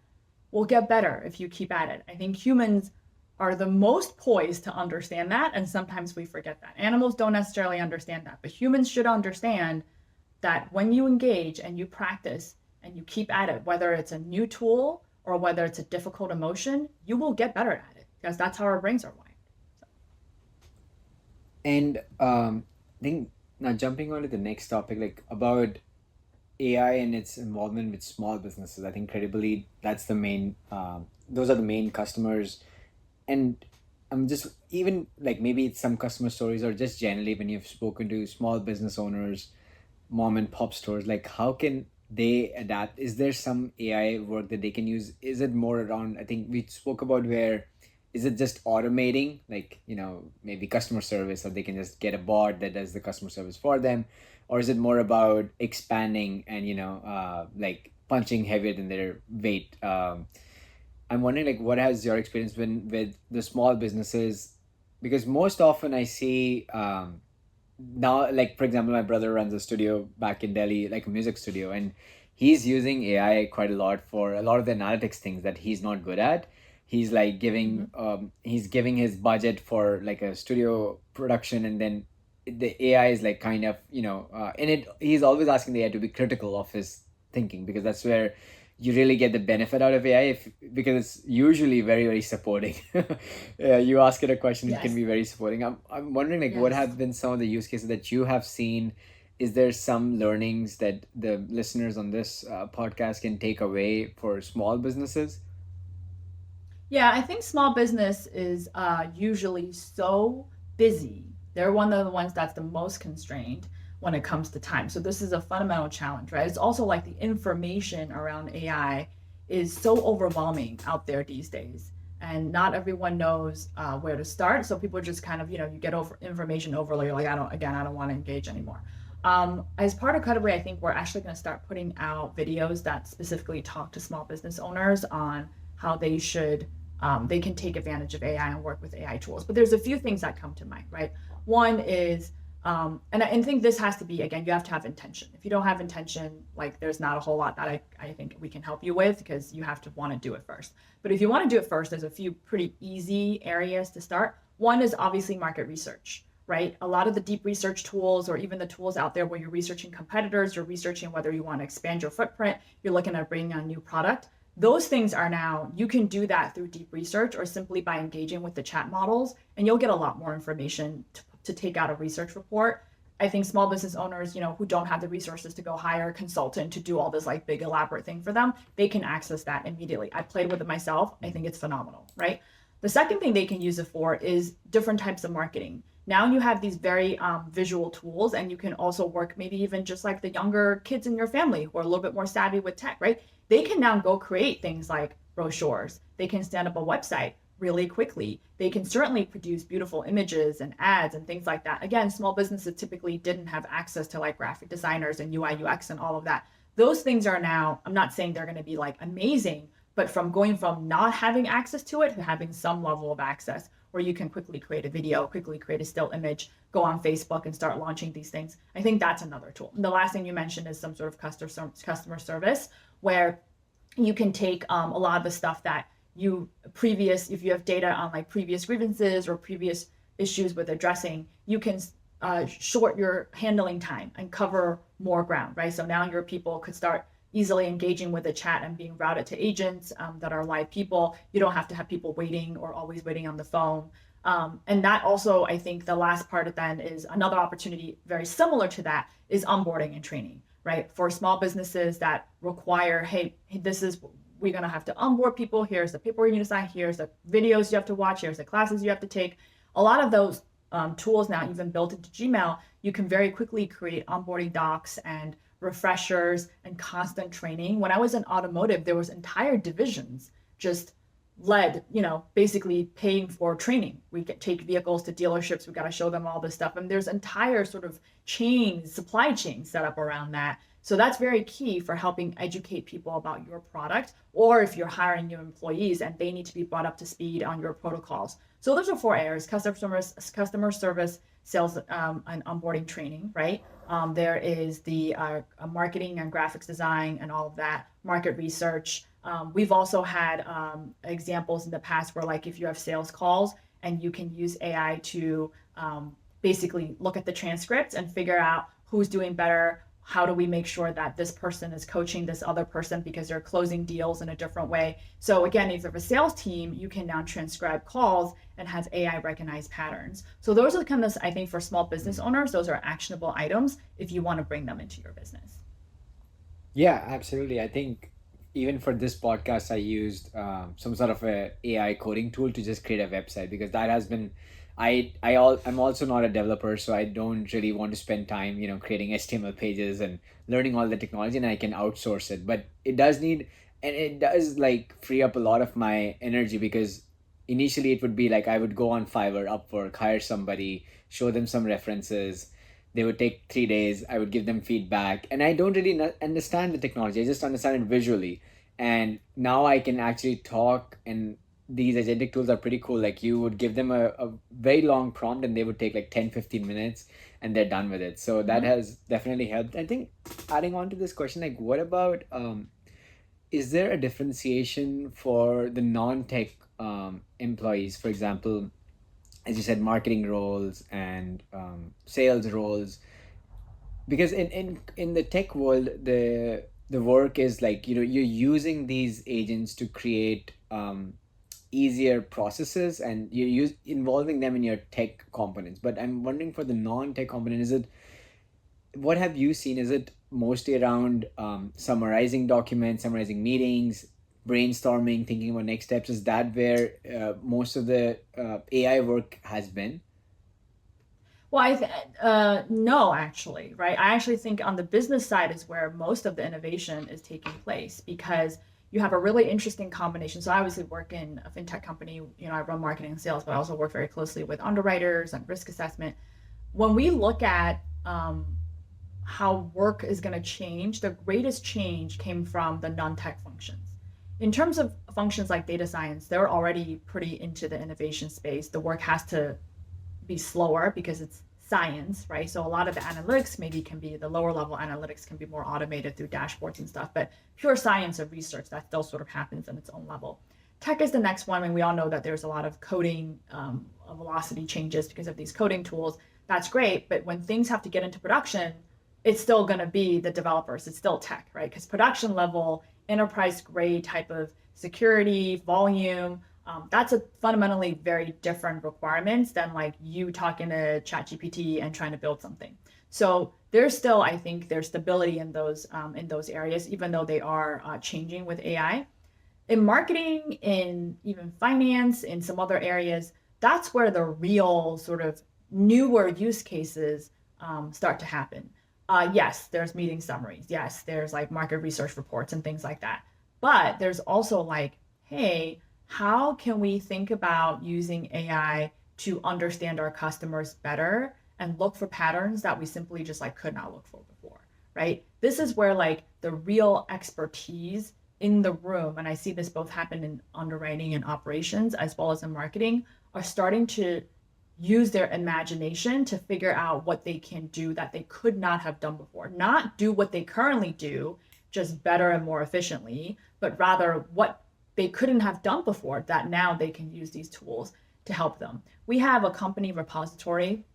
will get better if you keep at it. I think humans are the most poised to understand that, and sometimes we forget that. Animals don't necessarily understand that, but humans should understand that when you engage and you practice and you keep at it, whether it's a new tool or whether it's a difficult emotion, you will get better at it because that's how our brains are wired. And I think now jumping on to the next topic, like about AI and its involvement with small businesses, I think Credibly, that's the main, those are the main customers. And I'm just, even like maybe it's some customer stories or just generally when you've spoken to small business owners, mom and pop stores, like how can they adapt? Is there some AI work that they can use? Is it more around, I think we spoke about where, is it just automating, like, maybe customer service, or they can just get a bot that does the customer service for them? Or is it more about expanding and, like punching heavier than their weight? I'm wondering, like, what has your experience been with the small businesses? Because most often I see now, like, for example, my brother runs a studio back in Delhi, like a music studio, and he's using AI quite a lot for a lot of the analytics things that he's not good at. He's like giving he's giving his budget for like a studio production, and then the AI is like kind of in it, he's always asking the AI to be critical of his thinking, because that's where you really get the benefit out of AI, because it's usually very, very supporting. You ask it a question, It can be very supporting. I'm wondering, like, what have been some of the use cases that you have seen? Is there some learnings that the listeners on this podcast can take away for small businesses? Yeah, I think small business is usually so busy. They're one of the ones that's the most constrained when it comes to time. So this is a fundamental challenge, right? It's also like the information around AI is so overwhelming out there these days. And not everyone knows where to start. So people just kind of, you get over information overload. You're like, I don't want to engage anymore. As part of Credibly, I think we're actually going to start putting out videos that specifically talk to small business owners on how they should they can take advantage of AI and work with AI tools. But there's a few things that come to mind, right? One is, and I think this has to be, again, you have to have intention. If you don't have intention, like there's not a whole lot that I think we can help you with, because you have to want to do it first. But if you want to do it first, there's a few pretty easy areas to start. One is obviously market research, right? A lot of the deep research tools, or even the tools out there where you're researching competitors, you're researching whether you want to expand your footprint, you're looking at bringing on a new product. Those things are now, you can do that through deep research or simply by engaging with the chat models, and you'll get a lot more information to take out a research report. I think small business owners, who don't have the resources to go hire a consultant to do all this like big elaborate thing for them, they can access that immediately. I played with it myself. I think it's phenomenal, right? The second thing they can use it for is different types of marketing. Now you have these very visual tools, and you can also work maybe even just like the younger kids in your family who are a little bit more savvy with tech, right? They can now go create things like brochures. They can stand up a website really quickly. They can certainly produce beautiful images and ads and things like that. Again, small businesses typically didn't have access to like graphic designers and UI, UX and all of that. Those things are now, I'm not saying they're going to be like amazing, but from going from not having access to it to having some level of access where you can quickly create a video, quickly create a still image, go on Facebook and start launching these things. I think that's another tool. And the last thing you mentioned is some sort of customer service, where you can take a lot of the stuff that if you have data on like previous grievances or previous issues with addressing, you can short your handling time and cover more ground, right? So now your people could start easily engaging with the chat and being routed to agents that are live people. You don't have to have people waiting or always waiting on the phone. And that also, I think the last part then is another opportunity very similar to that is onboarding and training, right? For small businesses that require, hey, we're going to have to onboard people. Here's the paperwork you need to sign. Here's the videos you have to watch. Here's the classes you have to take. A lot of those tools now, even built into Gmail, you can very quickly create onboarding docs and refreshers and constant training. When I was in automotive, there was entire divisions just led, basically paying for training. We take vehicles to dealerships. We got to show them all this stuff. And there's entire sort of supply chain set up around that. So that's very key for helping educate people about your product, or if you're hiring new employees and they need to be brought up to speed on your protocols. So those are 4 areas: customer service, sales, and onboarding training, right? There is the marketing and graphics design and all of that, market research. We've also had examples in the past where, like, if you have sales calls and you can use AI to basically look at the transcripts and figure out who's doing better. How do we make sure that this person is coaching this other person because they're closing deals in a different way? So again, if you have a sales team, you can now transcribe calls and have AI recognize patterns. So those are the kind of, I think, for small business owners, those are actionable items if you want to bring them into your business. Yeah, absolutely. I think even for this podcast, I used some sort of a AI coding tool to just create a website, because that has been, I'm also not a developer, so I don't really want to spend time, creating HTML pages and learning all the technology, and I can outsource it. But it does like free up a lot of my energy, because initially it would be like I would go on Fiverr, Upwork, hire somebody, show them some references. They would take 3 days. I would give them feedback, and I don't really understand the technology. I just understand it visually. And now I can actually talk, and these agentic tools are pretty cool. Like, you would give them a very long prompt and they would take like 10-15 minutes and they're done with it. So that has definitely helped. I think adding on to this question, like, what about, is there a differentiation for the non-tech employees? For example, as you said, marketing roles and sales roles, because in the tech world, the work is like, you're using these agents to create easier processes, and you're involving them in your tech components. But I'm wondering, for the non-tech component, what have you seen? Is it mostly around summarizing documents, summarizing meetings, brainstorming, thinking about next steps? Is that where most of the AI work has been? Well, no, actually, right? I actually think on the business side is where most of the innovation is taking place, because you have a really interesting combination. So I obviously work in a fintech company, I run marketing and sales, but I also work very closely with underwriters and risk assessment. When we look at how work is going to change, the greatest change came from the non-tech functions. In terms of functions like data science, they're already pretty into the innovation space. The work has to be slower because it's science, right? So a lot of the analytics the lower level analytics can be more automated through dashboards and stuff, but pure science of research, that still sort of happens on its own level. Tech is the next one, and we all know that there's a lot of coding velocity changes because of these coding tools. That's great, but when things have to get into production, it's still going to be the developers. It's still tech, right? Because production level, enterprise grade type of security, volume, that's a fundamentally very different requirements than like you talking to ChatGPT and trying to build something. So there's still, I think, there's stability in those areas, even though they are changing with AI. In marketing, in even finance, in some other areas, that's where the real sort of newer use cases start to happen. Yes, there's meeting summaries. Yes, there's like market research reports and things like that. But there's also like, hey, how can we think about using AI to understand our customers better and look for patterns that we simply just like could not look for before, right? This is where like the real expertise in the room, and I see this both happen in underwriting and operations as well as in marketing, are starting to use their imagination to figure out what they can do that they could not have done before. Not do what they currently do, just better and more efficiently, but rather what they couldn't have done before, that now they can use these tools to help them. We have a company repository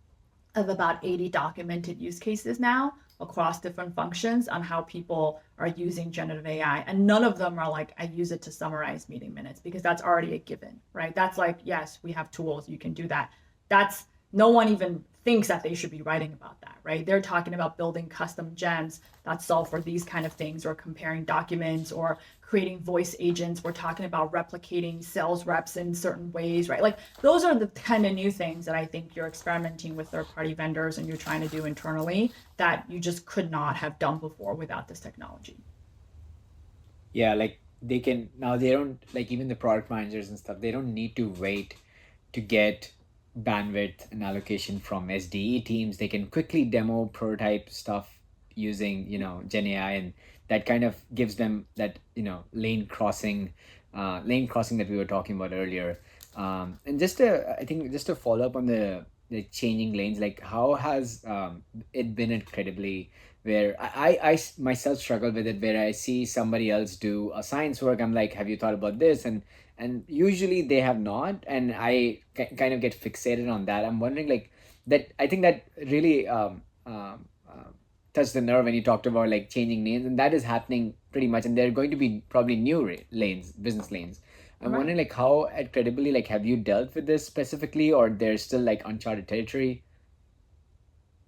of about 80 documented use cases now across different functions on how people are using generative AI. And none of them are like, I use it to summarize meeting minutes, because that's already a given, right? That's like, yes, we have tools, you can do that. That's, no one even thinks that they should be writing about that, right? They're talking about building custom gems that solve for these kind of things, or comparing documents, or creating voice agents. We're talking about replicating sales reps in certain ways, right? Like those are the kind of new things that I think you're experimenting with third-party vendors and you're trying to do internally that you just could not have done before without this technology. Yeah, like they can now, they don't, like even the product managers and stuff, they don't need to wait to get bandwidth and allocation from SDE teams. They can quickly demo prototype stuff using, Gen AI, and that kind of gives them that, lane crossing that we were talking about earlier. And I think just to follow up on the changing lanes, like how has it been at Credibly, where I myself struggle with it, where I see somebody else do a science work, I'm like, have you thought about this? And usually they have not, and I kind of get fixated on that. I'm wondering, like, that I think that really touched the nerve when you talked about like changing lanes, and that is happening pretty much, and there are going to be probably new lanes, business lanes. I'm wondering, like, how at Credibly, like, have you dealt with this specifically, or there's still like uncharted territory?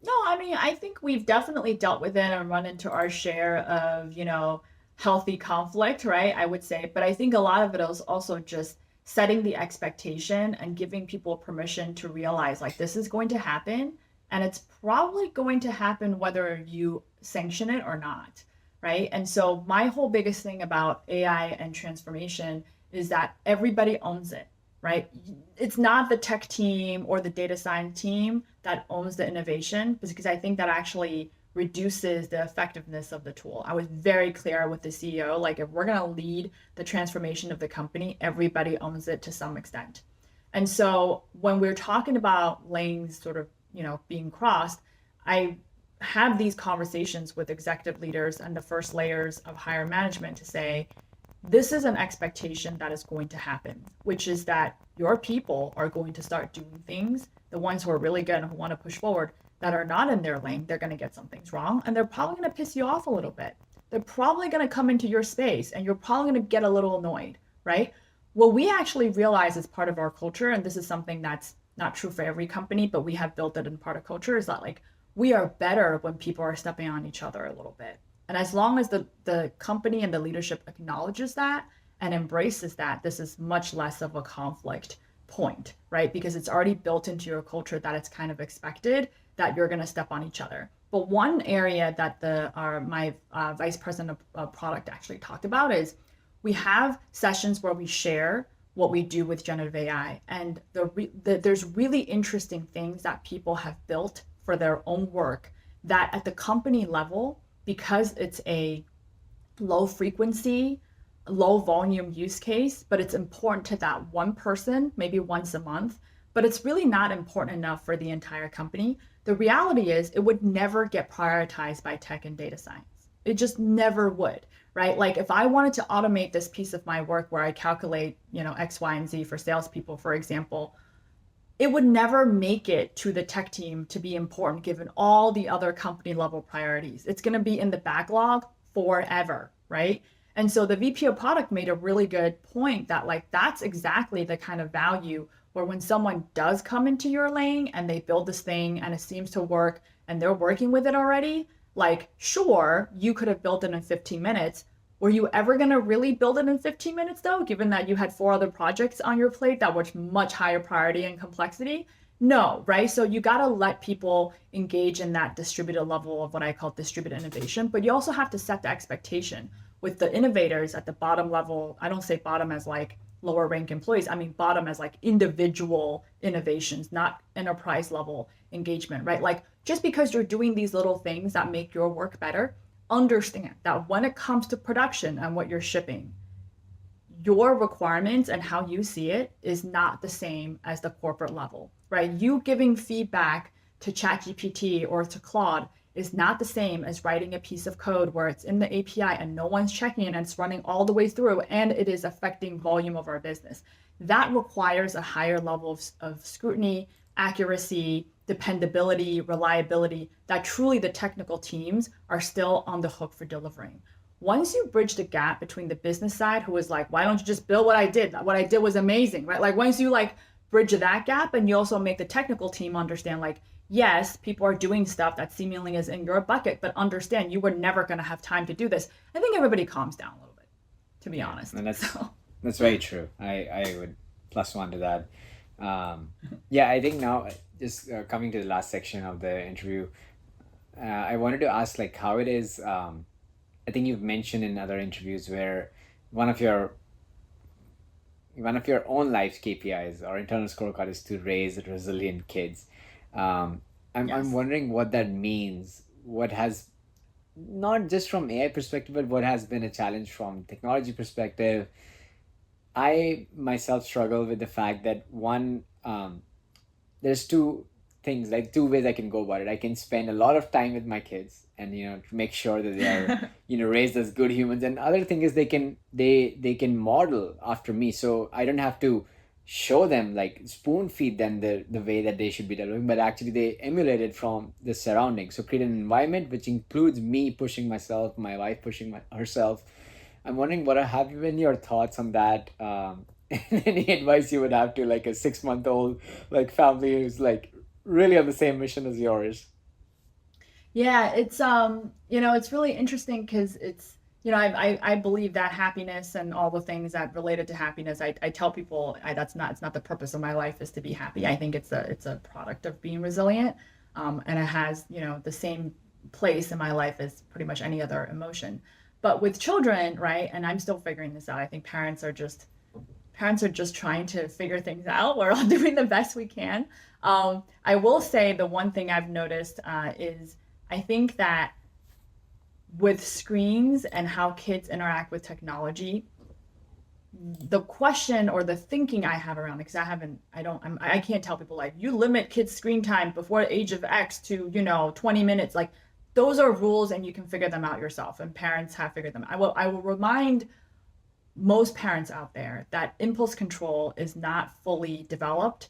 No, I mean, I think we've definitely dealt with it and run into our share of, healthy conflict, right? I would say. But I think a lot of it is also just setting the expectation and giving people permission to realize, like, this is going to happen, and it's probably going to happen whether you sanction it or not, right? And so my whole biggest thing about AI and transformation is that everybody owns it, right? It's not the tech team or the data science team that owns the innovation, because I think that actually reduces the effectiveness of the tool. I was very clear with the CEO, like, if we're going to lead the transformation of the company, everybody owns it to some extent. And so when we're talking about lanes sort of, being crossed, I have these conversations with executive leaders and the first layers of higher management to say, this is an expectation that is going to happen, which is that your people are going to start doing things, the ones who are really good and who want to push forward, that are not in their lane. They're going to get some things wrong, and they're probably going to piss you off a little bit. They're probably going to come into your space, and you're probably going to get a little annoyed, right? What we actually realize as part of our culture, and this is something that's not true for every company, but we have built it in part of culture, is that, like, we are better when people are stepping on each other a little bit. And as long as the company and the leadership acknowledges that and embraces that, this is much less of a conflict point, right? Because it's already built into your culture that it's kind of expected that you're going to step on each other. But one area that my vice president of product actually talked about is we have sessions where we share what we do with generative AI. And there's really interesting things that people have built for their own work that at the company level, because it's a low frequency, low volume use case, but it's important to that one person, maybe once a month, but it's really not important enough for the entire company. The reality is it would never get prioritized by tech and data science. It just never would, right? Like if I wanted to automate this piece of my work where I calculate, X, Y, and Z for salespeople, for example, it would never make it to the tech team to be important given all the other company level priorities. It's going to be in the backlog forever, right? And so the VP of product made a really good point that, like, that's exactly the kind of value where when someone does come into your lane and they build this thing and it seems to work and they're working with it already, like, sure, you could have built it in 15 minutes. Were you ever going to really build it in 15 minutes though, given that you had 4 other projects on your plate that were much higher priority and complexity? No, right? So you got to let people engage in that distributed level of what I call distributed innovation, but you also have to set the expectation with the innovators at the bottom level. I don't say bottom as like lower rank employees. I mean bottom as like individual innovations, not enterprise level engagement, right? Like just because you're doing these little things that make your work better, understand that when it comes to production and what you're shipping, your requirements and how you see it is not the same as the corporate level, right? You giving feedback to ChatGPT or to Claude is not the same as writing a piece of code where it's in the API and no one's checking it and it's running all the way through and it is affecting volume of our business. That requires a higher level of scrutiny, accuracy, dependability, reliability, that truly the technical teams are still on the hook for delivering. Once you bridge the gap between the business side, who is like, why don't you just build what I did? What I did was amazing, right? Like once you like bridge that gap and you also make the technical team understand like, yes, people are doing stuff that seemingly is in your bucket, but understand you were never going to have time to do this. I think everybody calms down a little bit, to be honest. And that's very true. I would plus one to that. Yeah, I think now just coming to the last section of the interview, I wanted to ask like how it is. I think you've mentioned in other interviews where one of your own life's KPIs or internal scorecard is to raise resilient kids. I'm wondering what that means. What has, not just from AI perspective, but what has been a challenge from technology perspective. I myself struggle with the fact that one, there's two things, like two ways I can go about it. I can spend a lot of time with my kids and to make sure that they are raised as good humans. And other thing is they can model after me, so I don't have to show them, like spoon feed them the way that they should be developing, but actually they emulate it from the surroundings. So create an environment which includes me pushing myself, my wife pushing herself. I'm wondering what have been your thoughts on that? Any advice you would have to like a 6-month-old like family who's like really on the same mission as yours? Yeah, it's it's really interesting because it's I believe that happiness and all the things that related to happiness, I tell people it's not the purpose of my life is to be happy. I think it's a product of being resilient, and it has the same place in my life as pretty much any other emotion. But with children, right, and I'm still figuring this out. I think parents are just trying to figure things out. We're all doing the best we can. I will say the one thing I've noticed is I think that with screens and how kids interact with technology, the question or the thinking I have around it, because I can't tell people like you limit kids' screen time before the age of X to 20 minutes. Like those are rules and you can figure them out yourself, and parents have figured them out. I will remind most parents out there that impulse control is not fully developed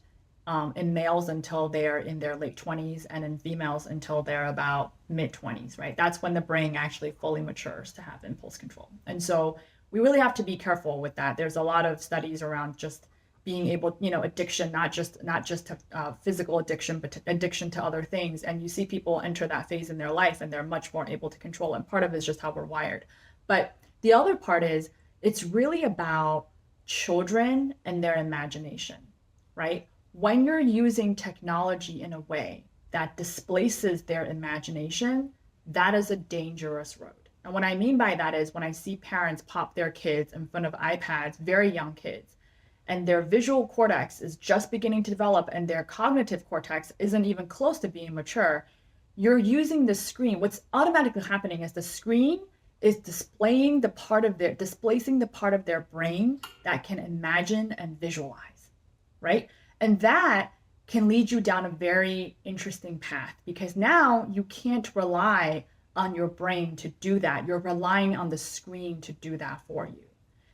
in males until they're in their late 20s and in females until they're about mid 20s, right? That's when the brain actually fully matures to have impulse control. And so we really have to be careful with that. There's a lot of studies around just being able, addiction, not just to physical addiction, but to addiction to other things. And you see people enter that phase in their life and they're much more able to control. And part of it is just how we're wired. But the other part is it's really about children and their imagination, right? When you're using technology in a way that displaces their imagination, that is a dangerous road. And what I mean by that is when I see parents pop their kids in front of iPads, very young kids, and their visual cortex is just beginning to develop and their cognitive cortex isn't even close to being mature, you're using the screen. What's automatically happening is the screen is displacing the part of their brain that can imagine and visualize, right? And that can lead you down a very interesting path because now you can't rely on your brain to do that. You're relying on the screen to do that for you.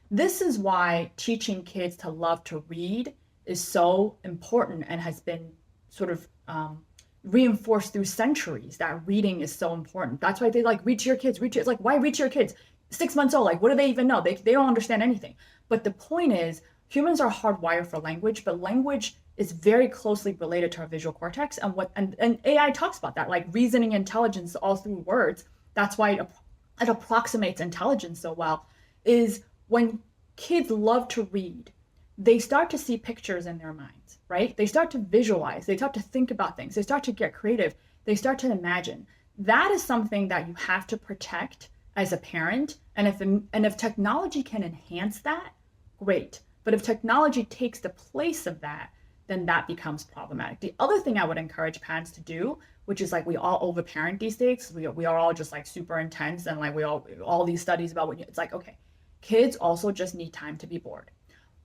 This is why teaching kids to love to read is so important and has been sort of reinforced through centuries that reading is so important. That's why they like read to your kids. It's like, why read to your kids? 6 months old, like what do they even know? They don't understand anything. But the point is, humans are hardwired for language, but language is very closely related to our visual cortex. And AI talks about that, like reasoning intelligence all through words. That's why it approximates intelligence so well, is when kids love to read, they start to see pictures in their minds, right? They start to visualize, they start to think about things, they start to get creative, they start to imagine. That is something that you have to protect as a parent. And if technology can enhance that, great. But if technology takes the place of that, then that becomes problematic. The other thing I would encourage parents to do, which is like we all overparent these days, we are all just like super intense and like all these studies about it's like, okay, kids also just need time to be bored.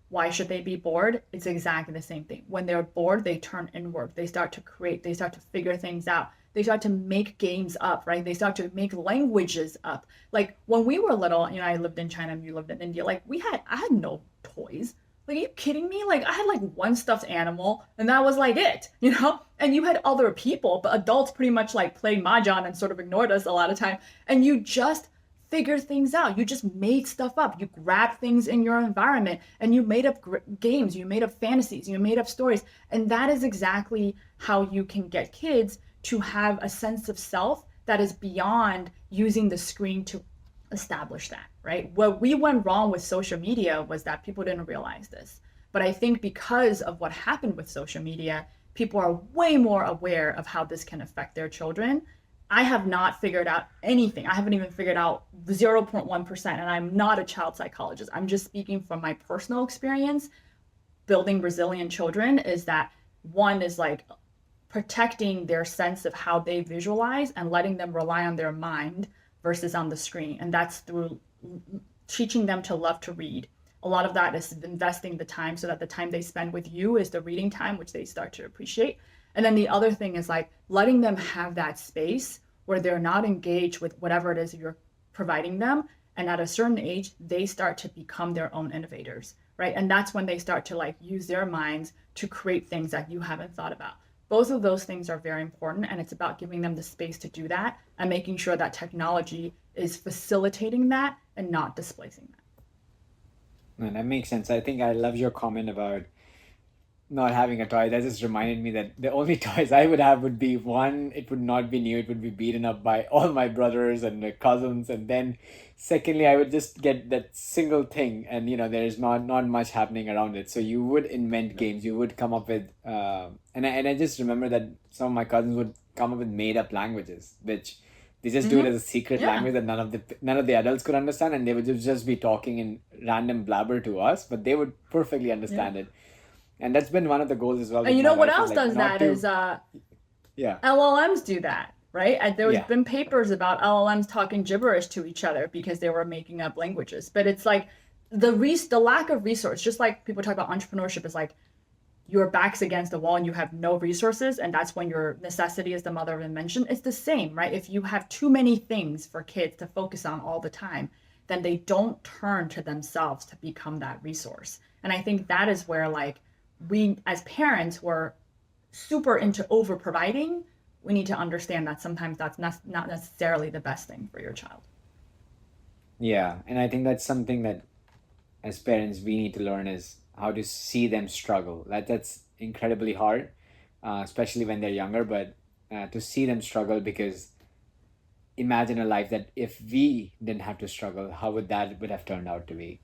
Why should they be bored? It's exactly the same thing. When they're bored, they turn inward. They start to create, they start to figure things out. They start to make games up, right? They start to make languages up. Like when we were little, I lived in China and you lived in India. Like I had no toys. Like, are you kidding me? Like I had like one stuffed animal and that was like it, And you had other people, but adults pretty much like played mahjong and sort of ignored us a lot of time. And you just figure things out. You just made stuff up. You grabbed things in your environment and you made up games, you made up fantasies, you made up stories. And that is exactly how you can get kids to have a sense of self that is beyond using the screen to establish that, right? What we went wrong with social media was that people didn't realize this. But I think because of what happened with social media, people are way more aware of how this can affect their children. I have not figured out anything. I haven't even figured out 0.1%, and I'm not a child psychologist. I'm just speaking from my personal experience. Building resilient children is that one is like protecting their sense of how they visualize and letting them rely on their mind versus on the screen. And that's through teaching them to love to read. A lot of that is investing the time so that the time they spend with you is the reading time, which they start to appreciate. And then the other thing is like letting them have that space where they're not engaged with whatever it is you're providing them. And at a certain age, they start to become their own innovators, right? And that's when they start to like use their minds to create things that you haven't thought about. Both of those things are very important. And it's about giving them the space to do that and making sure that technology is facilitating that and not displacing that. And that makes sense. I think I love your comment about not having a toy. That just reminded me that the only toys I would have would be one, it would not be new, it would be beaten up by all my brothers and my cousins. And then secondly, I would just get that single thing and there's not much happening around it. So you would invent games, you would come up with and I just remember that some of my cousins would come up with made up languages, which they just do it as a secret language that none of the adults could understand, and they would just be talking in random blabber to us, but they would perfectly understand it. And that's been one of the goals as well. And you know what else does that is yeah, LLMs do that, right? And there has been papers about LLMs talking gibberish to each other because they were making up languages. But it's like the lack of resource, just like people talk about entrepreneurship, is like your back's against the wall and you have no resources, and that's when your necessity is the mother of invention. It's the same, right? If you have too many things for kids to focus on all the time, then they don't turn to themselves to become that resource. And I think that is where like we as parents were super into over providing. We need to understand that sometimes that's not necessarily the best thing for your child. Yeah, and I think that's something that as parents we need to learn is how to see them struggle. That's incredibly hard, especially when they're younger, but to see them struggle, because imagine a life that if we didn't have to struggle, how would have turned out to be?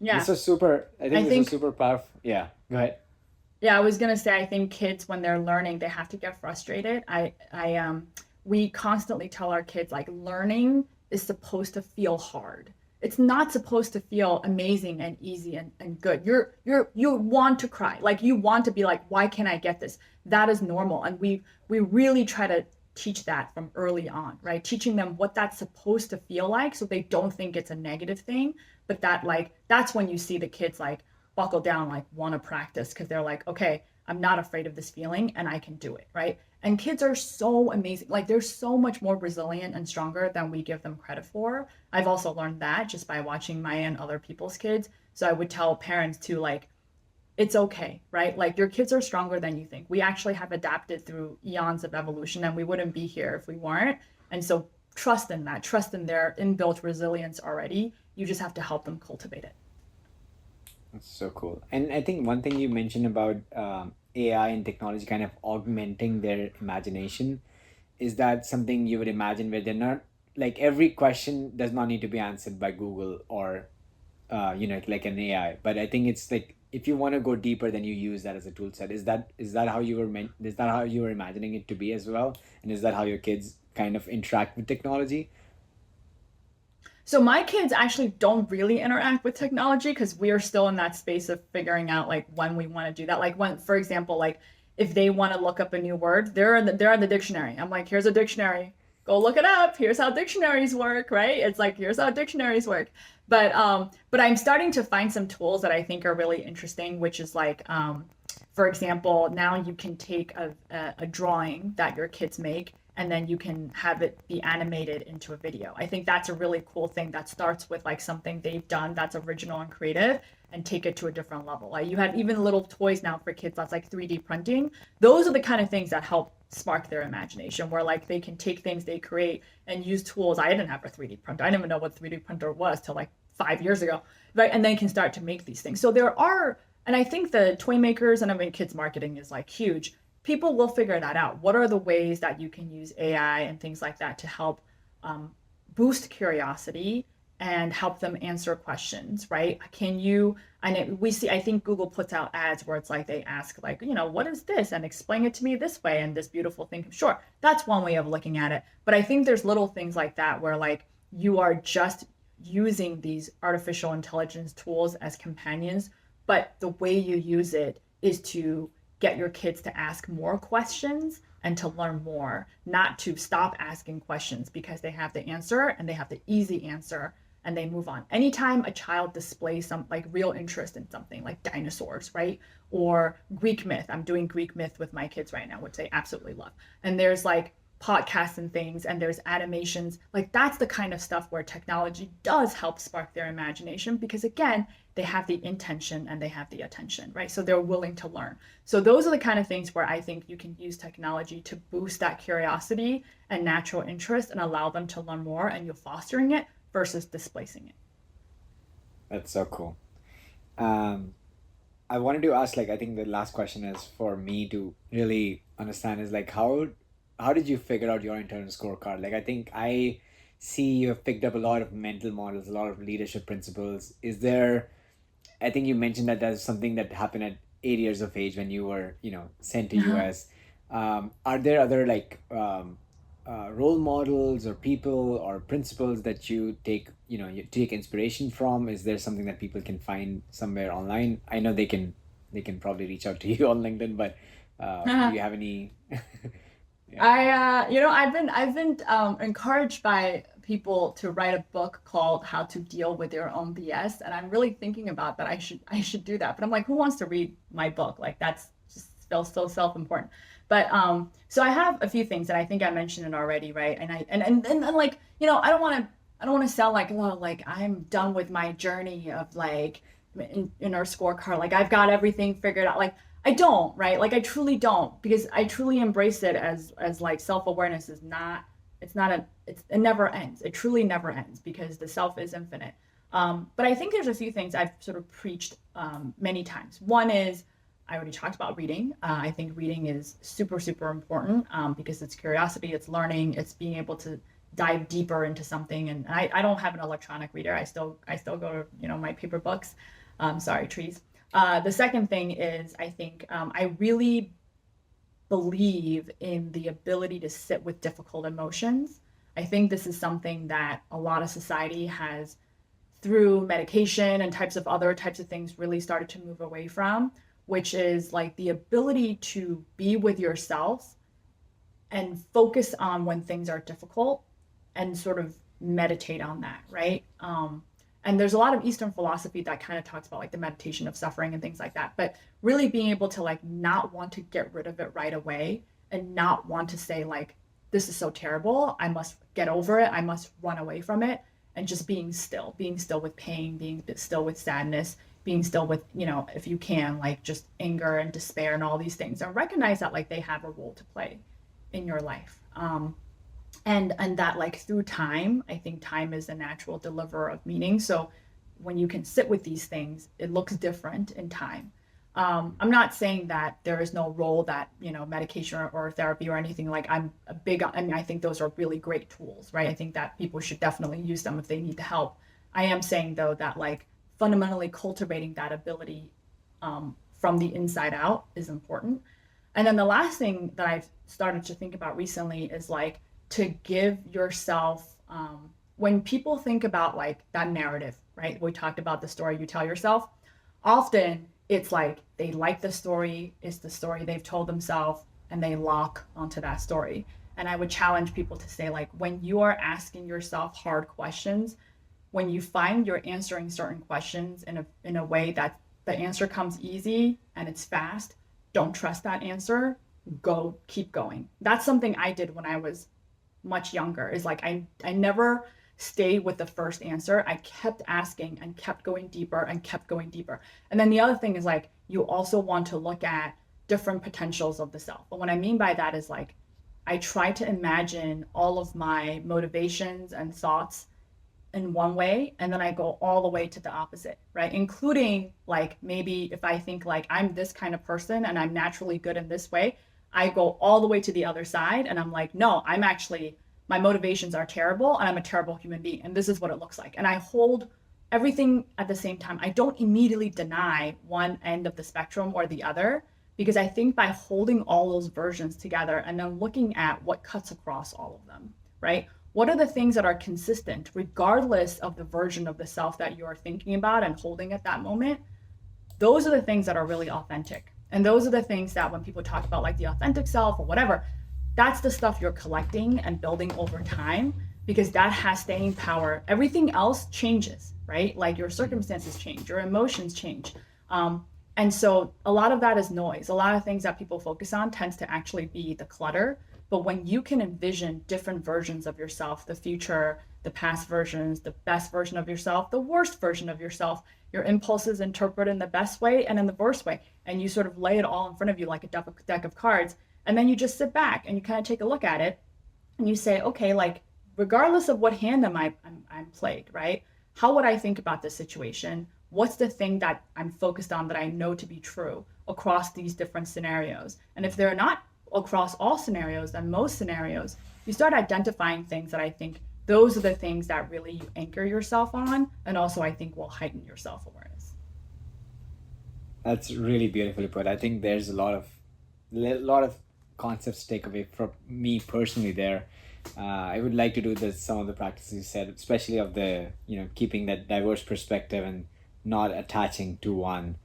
This is super, I think this is super powerful. Yeah, go ahead. Yeah, I was gonna say, I think kids, when they're learning, they have to get frustrated. We constantly tell our kids, like, learning is supposed to feel hard. It's not supposed to feel amazing and easy and good. You want to cry, like you want to be like, why can't I get this? That is normal, and we really try to teach that from early on, right? Teaching them what that's supposed to feel like, so they don't think it's a negative thing. But that's when you see the kids like buckle down, like want to practice, because they're like, okay, I'm not afraid of this feeling and I can do it, right? And kids are so amazing. Like they're so much more resilient and stronger than we give them credit for. I've also learned that just by watching my and other people's kids. So I would tell parents to like, it's okay, right? Like your kids are stronger than you think. We actually have adapted through eons of evolution, and we wouldn't be here if we weren't. And so trust in that, trust in their inbuilt resilience already. You just have to help them cultivate it. That's so cool. And I think one thing you mentioned about AI and technology kind of augmenting their imagination, is that something you would imagine where they're not, like every question does not need to be answered by Google or, like an AI. But I think it's like, if you want to go deeper, then you use that as a tool set. Is that how you were imagining it to be as well? And is that how your kids kind of interact with technology? So my kids actually don't really interact with technology because we are still in that space of figuring out like when we want to do that. Like when, for example, like if they want to look up a new word, they're in the dictionary. I'm like, here's a dictionary. Go look it up. Here's how dictionaries work, right? It's like, here's how dictionaries work. But I'm starting to find some tools that I think are really interesting, which is like For example, now you can take a drawing that your kids make and then you can have it be animated into a video. I think that's a really cool thing that starts with like something they've done that's original and creative and take it to a different level. Like you have even little toys now for kids that's like 3D printing. Those are the kind of things that help spark their imagination, where like they can take things they create and use tools. I didn't have a 3D printer. I didn't even know what a 3D printer was till like 5 years ago, right? And then can start to make these things. So there are, and I think the toy makers, and I mean kids marketing is like huge. People will figure that out. What are the ways that you can use AI and things like that to help boost curiosity and help them answer questions, right? Can you, and we see, I think Google puts out ads where it's like they ask like, you know, what is this? And explain it to me this way and this beautiful thing. Sure, that's one way of looking at it. But I think there's little things like that where like you are just using these artificial intelligence tools as companions, but the way you use it is to get your kids to ask more questions and to learn more, not to stop asking questions because they have the answer and they have the easy answer and they move on. Anytime a child displays some like real interest in something like dinosaurs, right? Or Greek myth. I'm doing Greek myth with my kids right now, which they absolutely love. And there's like podcasts and things, and there's animations. Like that's the kind of stuff where technology does help spark their imagination because again, they have the intention and they have the attention, right? So they're willing to learn. So those are the kind of things where I think you can use technology to boost that curiosity and natural interest and allow them to learn more, and you're fostering it versus displacing it. That's so cool. I wanted to ask, like, I think the last question is for me to really understand is like, how did you figure out your internal scorecard? Like, I think I see you have picked up a lot of mental models, a lot of leadership principles. Is there, I think you mentioned that there's something that happened at 8 years of age when you were, sent to US. Are there other like role models or people or principles that you take, you take inspiration from? Is there something that people can find somewhere online? I know they can probably reach out to you on LinkedIn, but do you have any? Yeah. I've been encouraged by people to write a book called How to Deal with Your Own BS, and I'm really thinking about that. I should do that, but I'm like, who wants to read my book? Like that's just feels so self-important. But so I have a few things, and I think I mentioned it already, right? And like, I don't want to sound like, oh, like I'm done with my journey of like Inner Scorecard, like I've got everything figured out. Like I don't, right? Like I truly don't, because I truly embrace it as like self-awareness is not, it never ends. It truly never ends because the self is infinite. But I think there's a few things I've sort of preached many times. One is, I already talked about reading. I think reading is super, super important because it's curiosity, it's learning, it's being able to dive deeper into something. And I don't have an electronic reader. I still go to, my paper books. Sorry, trees. The second thing is, I think I really believe in the ability to sit with difficult emotions. I think this is something that a lot of society has, through medication and other types of things, really started to move away from, which is like the ability to be with yourself and focus on when things are difficult and sort of meditate on that, right? And there's a lot of Eastern philosophy that kind of talks about like the meditation of suffering and things like that, but really being able to like not want to get rid of it right away and not want to say like, this is so terrible, I must get over it, I must run away from it, and just being still with pain, being still with sadness, being still with, if you can, like just anger and despair and all these things, and recognize that like they have a role to play in your life. And that like through time, I think time is a natural deliverer of meaning. So when you can sit with these things, it looks different in time. I'm not saying that there is no role that, medication or therapy or anything, like I think those are really great tools, right? I think that people should definitely use them if they need the help. I am saying though that like fundamentally cultivating that ability from the inside out is important. And then the last thing that I've started to think about recently is like to give yourself, when people think about like that narrative, right? We talked about the story you tell yourself. Often it's like they like the story, it's the story they've told themselves, and they lock onto that story. And I would challenge people to say like, when you are asking yourself hard questions, when you find you're answering certain questions in a way that the answer comes easy and it's fast, don't trust that answer, keep going. That's something I did when I was much younger, is like I never stayed with the first answer. I kept asking and kept going deeper and kept going deeper. And then the other thing is like, you also want to look at different potentials of the self. But what I mean by that is like, I try to imagine all of my motivations and thoughts in one way, and then I go all the way to the opposite, right? Including like, maybe if I think like I'm this kind of person and I'm naturally good in this way, I go all the way to the other side and I'm like, no, my motivations are terrible and I'm a terrible human being and this is what it looks like. And I hold everything at the same time. I don't immediately deny one end of the spectrum or the other, because I think by holding all those versions together and then looking at what cuts across all of them, right? What are the things that are consistent regardless of the version of the self that you are thinking about and holding at that moment? Those are the things that are really authentic. And those are the things that when people talk about like the authentic self or whatever, that's the stuff you're collecting and building over time, because that has staying power. Everything else changes, right? Like your circumstances change, your emotions change. And so a lot of that is noise. A lot of things that people focus on tends to actually be the clutter. But when you can envision different versions of yourself, the future, the past versions, the best version of yourself, the worst version of yourself, your impulses interpret in the best way and in the worst way, and you sort of lay it all in front of you like a deck of cards, and then you just sit back and you kind of take a look at it and you say, okay, like regardless of what hand I'm played, right? How would I think about this situation? What's the thing that I'm focused on that I know to be true across these different scenarios? And if they're not across all scenarios, then most scenarios, you start identifying things that I think those are the things that really you anchor yourself on, and also I think will heighten your self-awareness. That's really beautifully put. I think there's a lot of concepts to take away from me personally there. I would like to do some of the practices you said, especially of the, keeping that diverse perspective and not attaching to one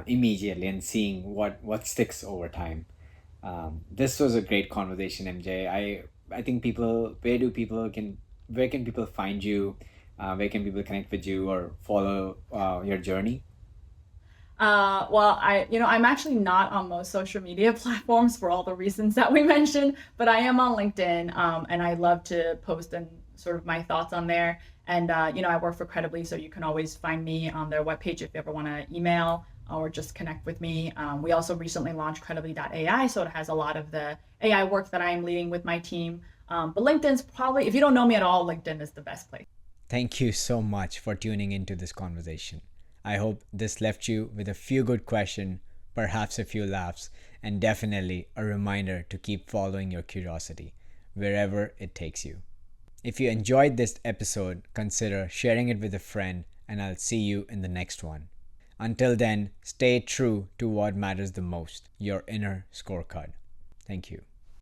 immediately and seeing what sticks over time. This was a great conversation, MJ. I think where can people find you? Where can people connect with you or follow your journey? Well, I'm actually not on most social media platforms for all the reasons that we mentioned, but I am on LinkedIn, and I love to post and sort of my thoughts on there. And, I work for Credibly, so you can always find me on their webpage if you ever want to email or just connect with me. We also recently launched Credibly.ai, so it has a lot of the AI work that I am leading with my team. But LinkedIn's probably, if you don't know me at all, LinkedIn is the best place. Thank you so much for tuning into this conversation. I hope this left you with a few good questions, perhaps a few laughs, and definitely a reminder to keep following your curiosity wherever it takes you. If you enjoyed this episode, consider sharing it with a friend, and I'll see you in the next one. Until then, stay true to what matters the most, your inner scorecard. Thank you.